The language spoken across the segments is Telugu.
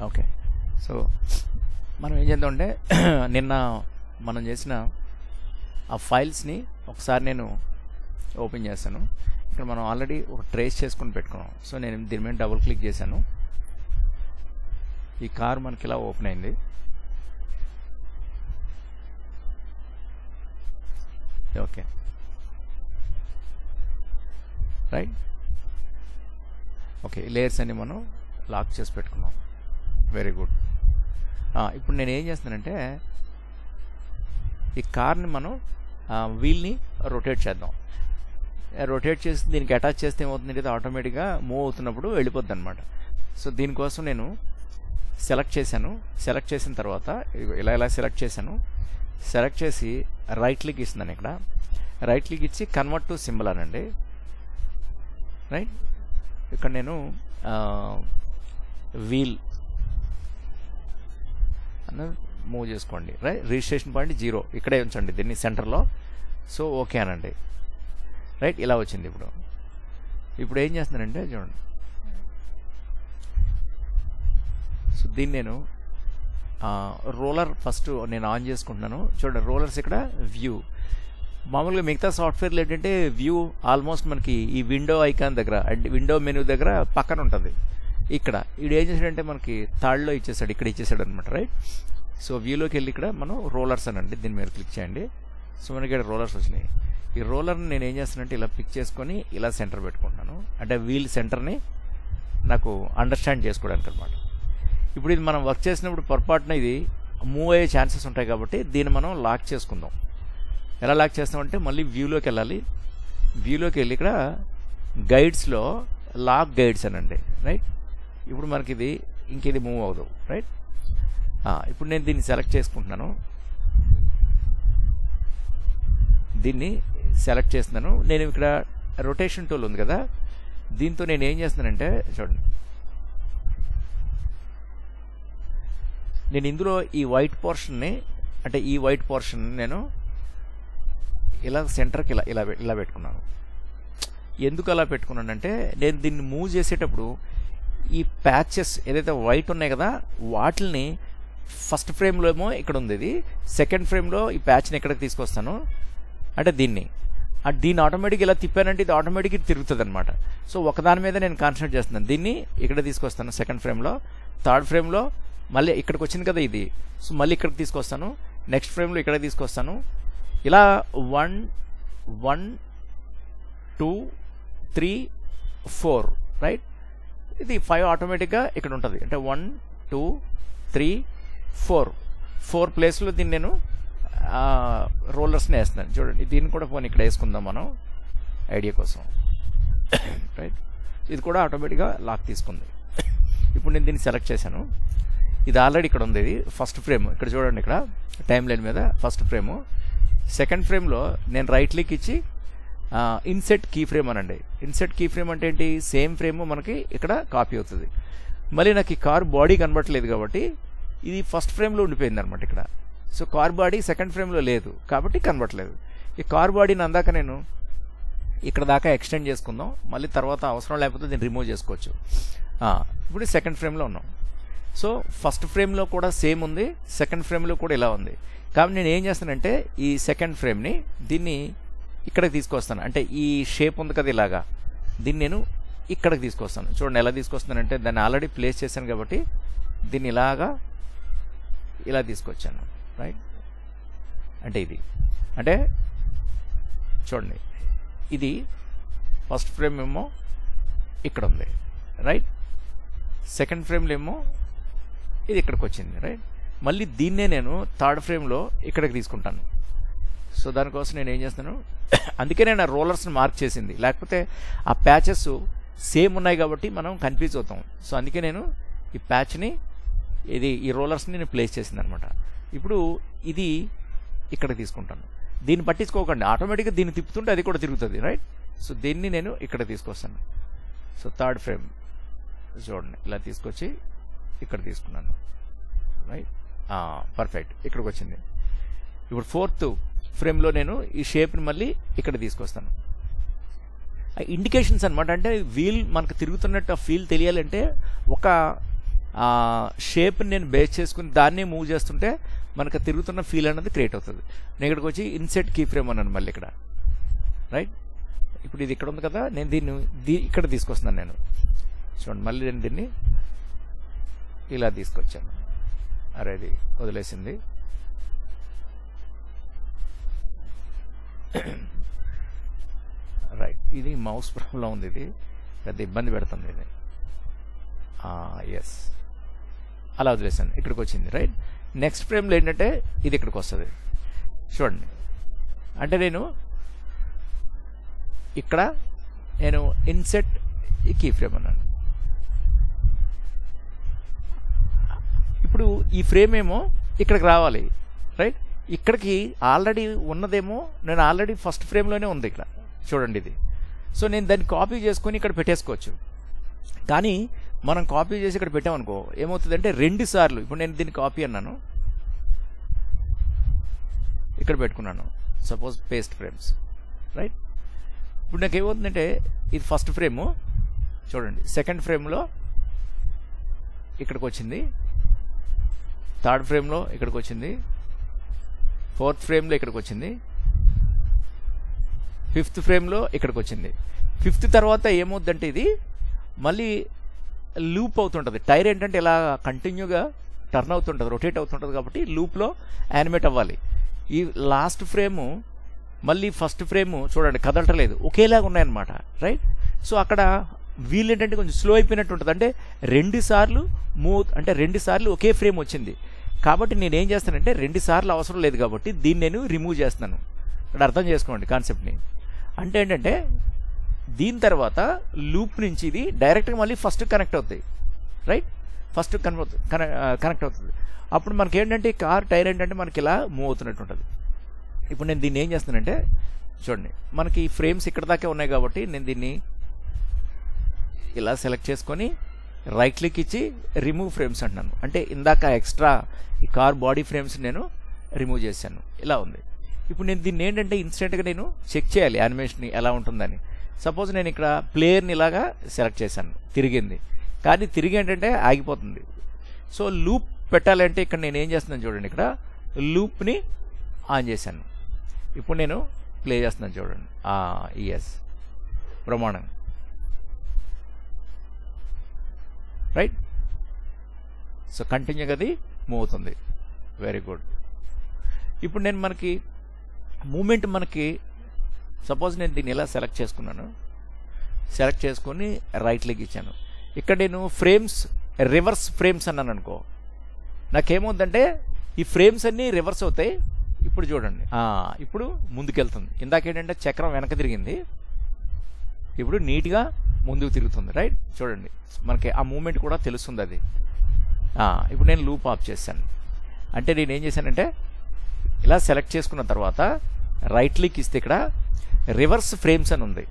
ఓకే. సో మనం ఏం చేద్దామంటే నిన్న మనం చేసిన ఆ ఫైల్స్ని ఒకసారి నేను ఓపెన్ చేస్తాను. ఇక్కడ మనం ఆల్రెడీ ఒక ట్రేస్ చేసుకుని పెట్టుకున్నాం. సో నేను దీని మీద డబుల్ క్లిక్ చేశాను. ఈ కార్ మనకి ఇలా ఓపెన్ అయింది. Okay, right. ఓకే, లేయర్స్ అన్ని మనం లాక్ చేసి పెట్టుకున్నాం. Very good. ఇప్పుడు నేను ఏం చేస్తానంటే ఈ కార్ని మనం వీల్ని రొటేట్ చేద్దాం. రొటేట్ చేసి దీనికి అటాచ్ చేస్తే ఏమవుతుందంటే ఆటోమేటిక్గా మూవ్ అవుతున్నప్పుడు వెళ్ళిపోద్ది అనమాట. సో దీనికోసం నేను సెలెక్ట్ చేశాను. సెలెక్ట్ చేసిన తర్వాత ఇలా సెలెక్ట్ చేశాను. సెలెక్ట్ చేసి రైట్ క్లిక్ ఇస్తున్నాను. ఇక్కడ రైట్ క్లిక్ ఇచ్చి కన్వర్ట్ టు సింబల్ అనండి. రైట్, ఇక్కడ నేను వీల్ అన్నది మూవ్ చేసుకోండి. రైట్, రిజిస్ట్రేషన్ పాయింట్ 0 ఇక్కడే ఉంచండి దీన్ని సెంటర్లో. సో ఓకే అనండి. రైట్, ఇలా వచ్చింది. ఇప్పుడు ఏం చేస్తున్నానంటే చూడండి. సో దీన్ని నేను రోలర్ ఫస్ట్ నేను ఆన్ చేసుకుంటున్నాను. చూడండి, రోలర్స్ ఇక్కడ వ్యూ. మామూలుగా మిగతా సాఫ్ట్వేర్లు ఏంటంటే వ్యూ ఆల్మోస్ట్ మనకి ఈ విండో ఐకాన్ దగ్గర అంటే విండో మెనూ దగ్గర పక్కన ఉంటుంది. ఇక్కడ ఇది ఏం చేశాడంటే మనకి థర్డ్లో ఇచ్చేసాడు, ఇక్కడ ఇచ్చేసాడు అనమాట. రైట్, సో వ్యూలోకి వెళ్ళి ఇక్కడ మనం రోలర్స్ అనండి, దీని మీద క్లిక్ చేయండి. సో మనకి ఇక్కడ రోలర్స్ వచ్చినాయి. ఈ రోలర్ని నేను ఏం చేస్తానంటే ఇలా పిక్ చేసుకొని ఇలా సెంటర్ పెట్టుకుంటున్నాను. అంటే వీల్ సెంటర్ని నాకు అండర్స్టాండ్ చేసుకోవడానికి అనమాట. ఇప్పుడు ఇది మనం వర్క్ చేసినప్పుడు పొరపాటున ఇది మూవ్ అయ్యే ఛాన్సెస్ ఉంటాయి కాబట్టి దీన్ని మనం లాక్ చేసుకుందాం. ఎలా లాక్ చేస్తామంటే మళ్ళీ వ్యూలోకి వెళ్ళాలి. వ్యూలోకి వెళ్ళి ఇక్కడ గైడ్స్లో లాక్ గైడ్స్ అనండి. రైట్, ఇప్పుడు మనకి ఇది మూవ్ అవ్వదు. రైట్, ఇప్పుడు నేను దీన్ని సెలెక్ట్ చేసుకుంటున్నాను. దీన్ని సెలెక్ట్ చేస్తున్నాను. నేను ఇక్కడ రొటేషన్ టూల్ ఉంది కదా, దీంతో నేను ఏం చేస్తున్నానంటే చూడండి, నేను ఇందులో ఈ వైట్ పోర్షన్ని అంటే ఈ వైట్ పోర్షన్ నేను ఇలా సెంటర్కి ఇలా పెట్టుకున్నాను. ఎందుకు అలా పెట్టుకున్నానంటే నేను దీన్ని మూవ్ చేసేటప్పుడు ఈ ప్యాచెస్ ఏదైతే వైట్ ఉన్నాయి కదా వాటిని ఫస్ట్ ఫ్రేమ్లో ఏమో ఇక్కడ ఉంది, ఇది సెకండ్ ఫ్రేమ్లో ఈ ప్యాచ్ని ఎక్కడికి తీసుకొస్తాను అంటే దీన్ని ఆటోమేటిక్ ఇలా తిప్పానంటే ఇది ఆటోమేటిక్ తిరుగుతుంది అనమాట. సో ఒకదాని మీద నేను కాన్సన్ట్రేట్ చేస్తున్నాను. దీన్ని ఇక్కడ తీసుకొస్తాను సెకండ్ ఫ్రేమ్లో, థర్డ్ ఫ్రేమ్లో మళ్ళీ ఇక్కడికి వచ్చింది కదా ఇది, సో మళ్ళీ ఇక్కడికి తీసుకొస్తాను, నెక్స్ట్ ఫ్రేమ్లో ఇక్కడ తీసుకొస్తాను. ఇలా 1 1 2 3 4 రైట్, ఇది 5 ఆటోమేటిక్గా ఇక్కడ ఉంటుంది. అంటే 1 2 3 4 ప్లేస్లో దీన్ని నేను రోలర్స్ని వేస్తున్నాను. చూడండి, దీన్ని కూడా పోనీ ఇక్కడ వేసుకుందాం మనం ఐడియా కోసం. రైట్, ఇది కూడా ఆటోమేటిక్గా లాక్ తీసుకుంది. ఇప్పుడు నేను దీన్ని సెలెక్ట్ చేశాను. ఇది ఆల్రెడీ ఇక్కడ ఉంది, ఇది ఫస్ట్ ఫ్రేమ్. ఇక్కడ చూడండి, ఇక్కడ టైం లైన్ మీద ఫస్ట్ ఫ్రేము. సెకండ్ ఫ్రేమ్లో నేను రైట్ క్లిక్ ఇచ్చి ఇన్సెట్ కీ ఫ్రేమ్ అనండి. ఇన్సెట్ కీ ఫ్రేమ్ అంటే ఏంటి, సేమ్ ఫ్రేమ్ మనకి ఇక్కడ కాపీ అవుతుంది. మళ్ళీ నాకు ఈ కార్ బాడీ కనబడట్లేదు కాబట్టి ఇది ఫస్ట్ ఫ్రేమ్లో ఉండిపోయింది అనమాట ఇక్కడ. సో కార్ బాడీ సెకండ్ ఫ్రేమ్లో లేదు కాబట్టి కనబడట్లేదు. ఈ కార్ బాడీని అందాక నేను ఇక్కడ దాకా ఎక్స్టెండ్ చేసుకుందాం, మళ్ళీ తర్వాత అవసరం లేకపోతే దీన్ని రిమూవ్ చేసుకోవచ్చు. ఇప్పుడు సెకండ్ ఫ్రేమ్లో ఉన్నాం. సో ఫస్ట్ ఫ్రేమ్లో కూడా సేమ్ ఉంది, సెకండ్ ఫ్రేమ్లో కూడా ఇలా ఉంది. కాబట్టి నేను ఏం చేస్తానంటే ఈ సెకండ్ ఫ్రేమ్ని దీన్ని ఇక్కడికి తీసుకొస్తాను. అంటే ఈ షేప్ ఉంది కదా ఇలాగా, దీన్ని నేను ఇక్కడికి తీసుకొస్తాను. చూడండి ఎలా తీసుకొస్తానంటే దాన్ని ఆల్రెడీ ప్లేస్ చేశాను కాబట్టి దీన్ని ఇలా తీసుకొచ్చాను. రైట్, అంటే ఇది అంటే చూడండి, ఇది ఫస్ట్ ఫ్రేమ్ ఏమో ఇక్కడ ఉంది. రైట్, సెకండ్ ఫ్రేమ్లో ఏమో ఇది ఇక్కడికి వచ్చింది. రైట్, మళ్ళీ దీన్నే నేను థర్డ్ ఫ్రేమ్లో ఇక్కడికి తీసుకుంటాను. సో దానికోసం నేను ఏం చేస్తాను, అందుకే నేను ఆ రోలర్స్ని మార్క్ చేసింది, లేకపోతే ఆ ప్యాచెస్ సేమ్ ఉన్నాయి కాబట్టి మనం కన్ఫ్యూజ్ అవుతాం. సో అందుకే నేను ఈ ప్యాచ్ని ఈ రోలర్స్ని నేను ప్లేస్ చేసింది అనమాట. ఇప్పుడు ఇది ఇక్కడికి తీసుకుంటాను. దీన్ని పట్టించుకోకండి, ఆటోమేటిక్గా దీన్ని తిప్పుతుంటే అది కూడా తిరుగుతుంది. రైట్, సో దీన్ని నేను ఇక్కడ తీసుకొస్తాను. సో థర్డ్ ఫ్రేమ్ చూడండి ఇలా తీసుకొచ్చి ఇక్కడ తీసుకున్నాను. రైట్, పర్ఫెక్ట్, ఇక్కడికి వచ్చింది. ఇప్పుడు ఫోర్త్ ఫ్రేమ్లో నేను ఈ షేప్ని మళ్ళీ ఇక్కడ తీసుకొస్తాను. ఇండికేషన్స్ అనమాట. అంటే వీల్ మనకు తిరుగుతున్నట్టు ఆ ఫీల్ తెలియాలంటే ఒక షేప్ని నేను బేస్ చేసుకుని దాన్నే మూవ్ చేస్తుంటే మనకు తిరుగుతున్న ఫీల్ అనేది క్రియేట్ అవుతుంది. నేను ఇక్కడికి వచ్చి ఇన్సెట్ కీ ఫ్రేమ్ అన్నాను మళ్ళీ ఇక్కడ, రైట్. ఇప్పుడు ఇది ఇక్కడ ఉంది కదా, నేను దీన్ని ఇక్కడ తీసుకొస్తున్నాను. నేను చూడండి, మళ్ళీ నేను దీన్ని ఇలా తీసుకొచ్చాను. అరే ఇది వదిలేసింది. రైట్, ఇది మౌస్ ప్రాబ్లం ఉంది, ఇది పెద్ద ఇబ్బంది పెడుతుంది ఇది. ఎస్, అలా వదిలేసాను, ఇక్కడికి వచ్చింది. రైట్, నెక్స్ట్ ఫ్రేమ్లో ఏంటంటే ఇది ఇక్కడికి వస్తుంది. చూడండి, అంటే నేను ఇక్కడ ఇన్సెట్ ఈ కీ ఫ్రేమ్ అన్నాను. ఇప్పుడు ఈ ఫ్రేమ్ ఏమో ఇక్కడికి రావాలి, రైట్. ఇక్కడికి ఆల్రెడీ ఉన్నదేమో నేను ఆల్రెడీ ఫస్ట్ ఫ్రేమ్లోనే ఉంది ఇక్కడ, చూడండి ఇది. సో నేను దాన్ని కాపీ చేసుకొని ఇక్కడ పెట్టేసుకోవచ్చు. కానీ మనం కాపీ చేసి ఇక్కడ పెట్టామనుకో ఏమవుతుందంటే 2 సార్లు, ఇప్పుడు నేను దీన్ని కాపీ అన్నాను, ఇక్కడ పెట్టుకున్నాను, సపోజ్ పేస్ట్ ఫ్రేమ్స్, రైట్. ఇప్పుడు నాకు ఏమవుతుందంటే ఇది ఫస్ట్ ఫ్రేము, చూడండి, సెకండ్ ఫ్రేమ్లో ఇక్కడికి వచ్చింది, థర్డ్ ఫ్రేమ్లో ఇక్కడికి వచ్చింది, ఫోర్త్ ఫ్రేమ్లో ఇక్కడికి వచ్చింది, ఫిఫ్త్ ఫ్రేమ్లో ఇక్కడికి వచ్చింది. ఫిఫ్త్ తర్వాత ఏమవుద్దంటే ఇది మళ్ళీ లూప్ అవుతుంటుంది. టైర్ ఏంటంటే ఇలా కంటిన్యూగా టర్న్ అవుతుంటుంది, రొటేట్ అవుతుంటుంది, కాబట్టి లూప్లో యానిమేట్ అవ్వాలి. ఈ లాస్ట్ ఫ్రేము మళ్ళీ ఫస్ట్ ఫ్రేము చూడండి కదలటలేదు, ఒకేలాగా ఉన్నాయన్నమాట, రైట్. సో అక్కడ వీల్ ఏంటంటే కొంచెం స్లో అయిపోయినట్టు ఉంటుంది, అంటే 2 సార్లు అంటే 2 సార్లు ఒకే ఫ్రేమ్ వచ్చింది. కాబట్టి నేను ఏం చేస్తానంటే 2 సార్లు అవసరం లేదు కాబట్టి దీన్ని నేను రిమూవ్ చేస్తున్నాను. ఇక్కడ అర్థం చేసుకోండి కాన్సెప్ట్ని. అంటే ఏంటంటే దీని తర్వాత లూప్ నుంచి ఇది డైరెక్ట్గా మళ్ళీ ఫస్ట్ కనెక్ట్ అవుతాయి, రైట్. ఫస్ట్ కనెక్ట్ అవుతుంది. అప్పుడు మనకి ఏంటంటే కార్ టైర్ ఏంటంటే మనకి ఇలా మూవ్ అవుతున్నట్టు ఉంటుంది. ఇప్పుడు నేను దీన్ని ఏం చేస్తానంటే చూడండి, మనకి ఫ్రేమ్స్ ఇక్కడ దాకే ఉన్నాయి కాబట్టి నేను దీన్ని ఇలా సెలెక్ట్ చేసుకొని రైట్ క్లిక్ ఇచ్చి రిమూవ్ ఫ్రేమ్స్ అంటున్నాను. అంటే ఇందాక ఎక్స్ట్రా ఈ కార్ బాడీ ఫ్రేమ్స్ నేను రిమూవ్ చేశాను, ఇలా ఉంది. ఇప్పుడు నేను దీన్ని ఏంటంటే ఇన్స్టెంట్గా నేను చెక్ చేయాలి యానిమేషన్ ఎలా ఉంటుందని. సపోజ్ నేను ఇక్కడ ప్లేయర్ని ఇలాగా సెలెక్ట్ చేశాను, తిరిగింది, కానీ తిరిగి ఏంటంటే ఆగిపోతుంది. సో లూప్ పెట్టాలంటే ఇక్కడ నేను ఏం చేస్తున్నాను చూడండి, ఇక్కడ లూప్ని ఆన్ చేశాను. ఇప్పుడు నేను ప్లే చేస్తున్నాను చూడండి, ఎస్, బ్రహ్మాండం, రైట్. సో కంటిన్యూగా అది మూవ్ అవుతుంది, వెరీ గుడ్. ఇప్పుడు నేను మనకి మూమెంట్ మనకి సపోజ్ నేను దీన్ని ఇలా సెలెక్ట్ చేసుకున్నాను, సెలెక్ట్ చేసుకొని రైట్ క్లిక్ ఇచ్చాను. ఇక్కడ నేను ఫ్రేమ్స్ రివర్స్ ఫ్రేమ్స్ అన్నాను అనుకో, నాకేమవుతుందంటే ఈ ఫ్రేమ్స్ అన్నీ రివర్స్ అవుతాయి. ఇప్పుడు చూడండి, ఇప్పుడు ముందుకెళ్తుంది. ఇందాకేంటంటే చక్రం వెనక తిరిగింది, ఇప్పుడు నీట్గా ముందుకు తిరుగుతుంది, రైట్. చూడండి మనకి ఆ మూమెంట్ కూడా తెలుస్తుంది అది. ఇప్పుడు నేను లూప్ ఆఫ్ చేశాను. అంటే నేను ఏం చేశానంటే ఇలా సెలెక్ట్ చేసుకున్న తర్వాత రైట్ క్లిక్ ఇస్తే ఇక్కడ రివర్స్ ఫ్రేమ్స్ అని ఉంది.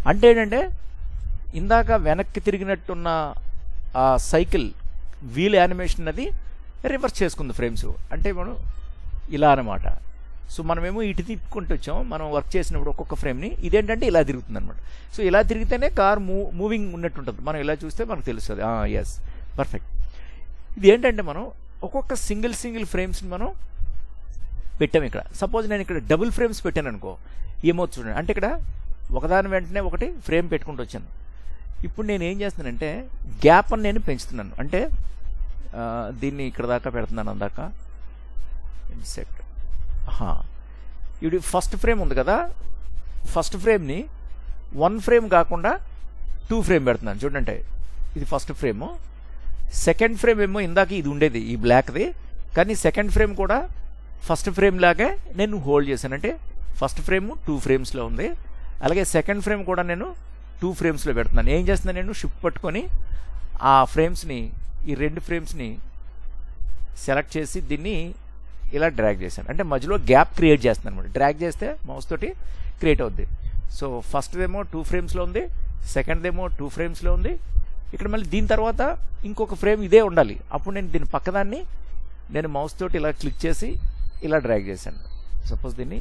అంటే ఏంటంటే ఇందాక వెనక్కి తిరిగినట్టున్న ఆ సైకిల్ వీల్ యానిమేషన్ అది రివర్స్ చేసుకుంది ఫ్రేమ్స్. అంటే మనం ఇలా అనమాట. సో మనమేమో ఇటు తిప్పుకుంటూ వచ్చాం మనం వర్క్ చేసినప్పుడు ఒక్కొక్క ఫ్రేమ్ని, ఇదేంటంటే ఇలా తిరుగుతుంది అనమాట. సో ఇలా తిరిగితేనే కార్ మూవింగ్ ఉన్నట్టు ఉంటుంది. మనం ఇలా చూస్తే మనకు తెలుస్తుంది. Yes, perfect. ఇది ఏంటంటే మనం ఒక్కొక్క సింగిల్ ఫ్రేమ్స్ని మనం పెట్టాము. ఇక్కడ సపోజ్ నేను ఇక్కడ డబుల్ ఫ్రేమ్స్ పెట్టాను అనుకో, ఏమవుతుంది చూడండి. అంటే ఇక్కడ ఒకదాని వెంటనే ఒకటి ఫ్రేమ్ పెట్టుకుంటూ వచ్చాను. ఇప్పుడు నేను ఏం చేస్తున్నానంటే గ్యాప్ అని నేను పెంచుతున్నాను. అంటే దీన్ని ఇక్కడ దాకా పెడుతున్నాను, అందాక ఇన్సెట్. ఇది ఫస్ట్ ఫ్రేమ్ ఉంది కదా, ఫస్ట్ ఫ్రేమ్ని 1 ఫ్రేమ్ కాకుండా 2 ఫ్రేమ్ పెడుతున్నాను చూడండి. ఇది ఫస్ట్ ఫ్రేము. సెకండ్ ఫ్రేమ్ ఏమో ఇందాక ఇది ఉండేది ఈ బ్లాక్ది, కానీ సెకండ్ ఫ్రేమ్ కూడా ఫస్ట్ ఫ్రేమ్ లాగే నేను హోల్డ్ చేశాను. అంటే ఫస్ట్ ఫ్రేమ్ 2 ఫ్రేమ్స్లో ఉంది, అలాగే సెకండ్ ఫ్రేమ్ కూడా నేను 2 ఫ్రేమ్స్లో పెడుతున్నాను. ఏం చేస్తున్నాను, నేను షిఫ్ట్ పట్టుకొని ఆ ఫ్రేమ్స్ని, ఈ 2 ఫ్రేమ్స్ని సెలెక్ట్ చేసి దీన్ని ఇలా డ్రాగ్ చేశాను. అంటే మధ్యలో గ్యాప్ క్రియేట్ చేస్తున్నాను అనమాట. డ్రాగ్ చేస్తే మౌస్ తోటి క్రియేట్ అవుద్ది. సో ఫస్ట్దేమో 2 ఫ్రేమ్స్లో ఉంది, సెకండ్దేమో 2 ఫ్రేమ్స్లో ఉంది. ఇక్కడ మళ్ళీ దీని తర్వాత ఇంకొక ఫ్రేమ్ ఇదే ఉండాలి. అప్పుడు నేను దీని పక్కదాన్ని నేను మౌస్ తోటి ఇలా క్లిక్ చేసి ఇలా డ్రాగ్ చేశాను. సపోజ్ దీన్ని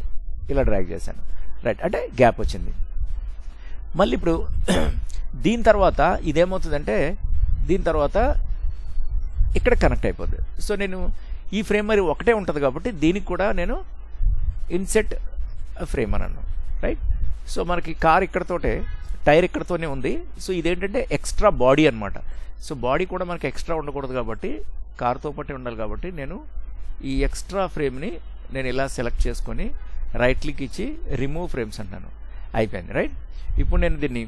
ఇలా డ్రాగ్ చేశాను, రైట్. అంటే గ్యాప్ వచ్చింది. మళ్ళీ ఇప్పుడు దీని తర్వాత ఇదేమవుతుందంటే దీని తర్వాత ఇక్కడ కనెక్ట్ అయిపోద్ది. సో నేను ఈ ఫ్రేమ్ మరి ఒకటే ఉంటుంది కాబట్టి దీనికి కూడా నేను ఇన్సెట్ ఫ్రేమ్ అన్నాను, రైట్. సో మనకి కార్ ఇక్కడతోటే, టైర్ ఇక్కడతోనే ఉంది. సో ఇదేంటంటే ఎక్స్ట్రా బాడీ అనమాట. సో బాడీ కూడా మనకి ఎక్స్ట్రా ఉండకూడదు కాబట్టి, కార్తో పాటే ఉండాలి కాబట్టి నేను ఈ ఎక్స్ట్రా ఫ్రేమ్ని నేను ఇలా సెలెక్ట్ చేసుకొని రైట్ క్లిక్ ఇచ్చి రిమూవ్ ఫ్రేమ్స్ అంటాను. అయిపోయింది, రైట్. ఇప్పుడు నేను దీన్ని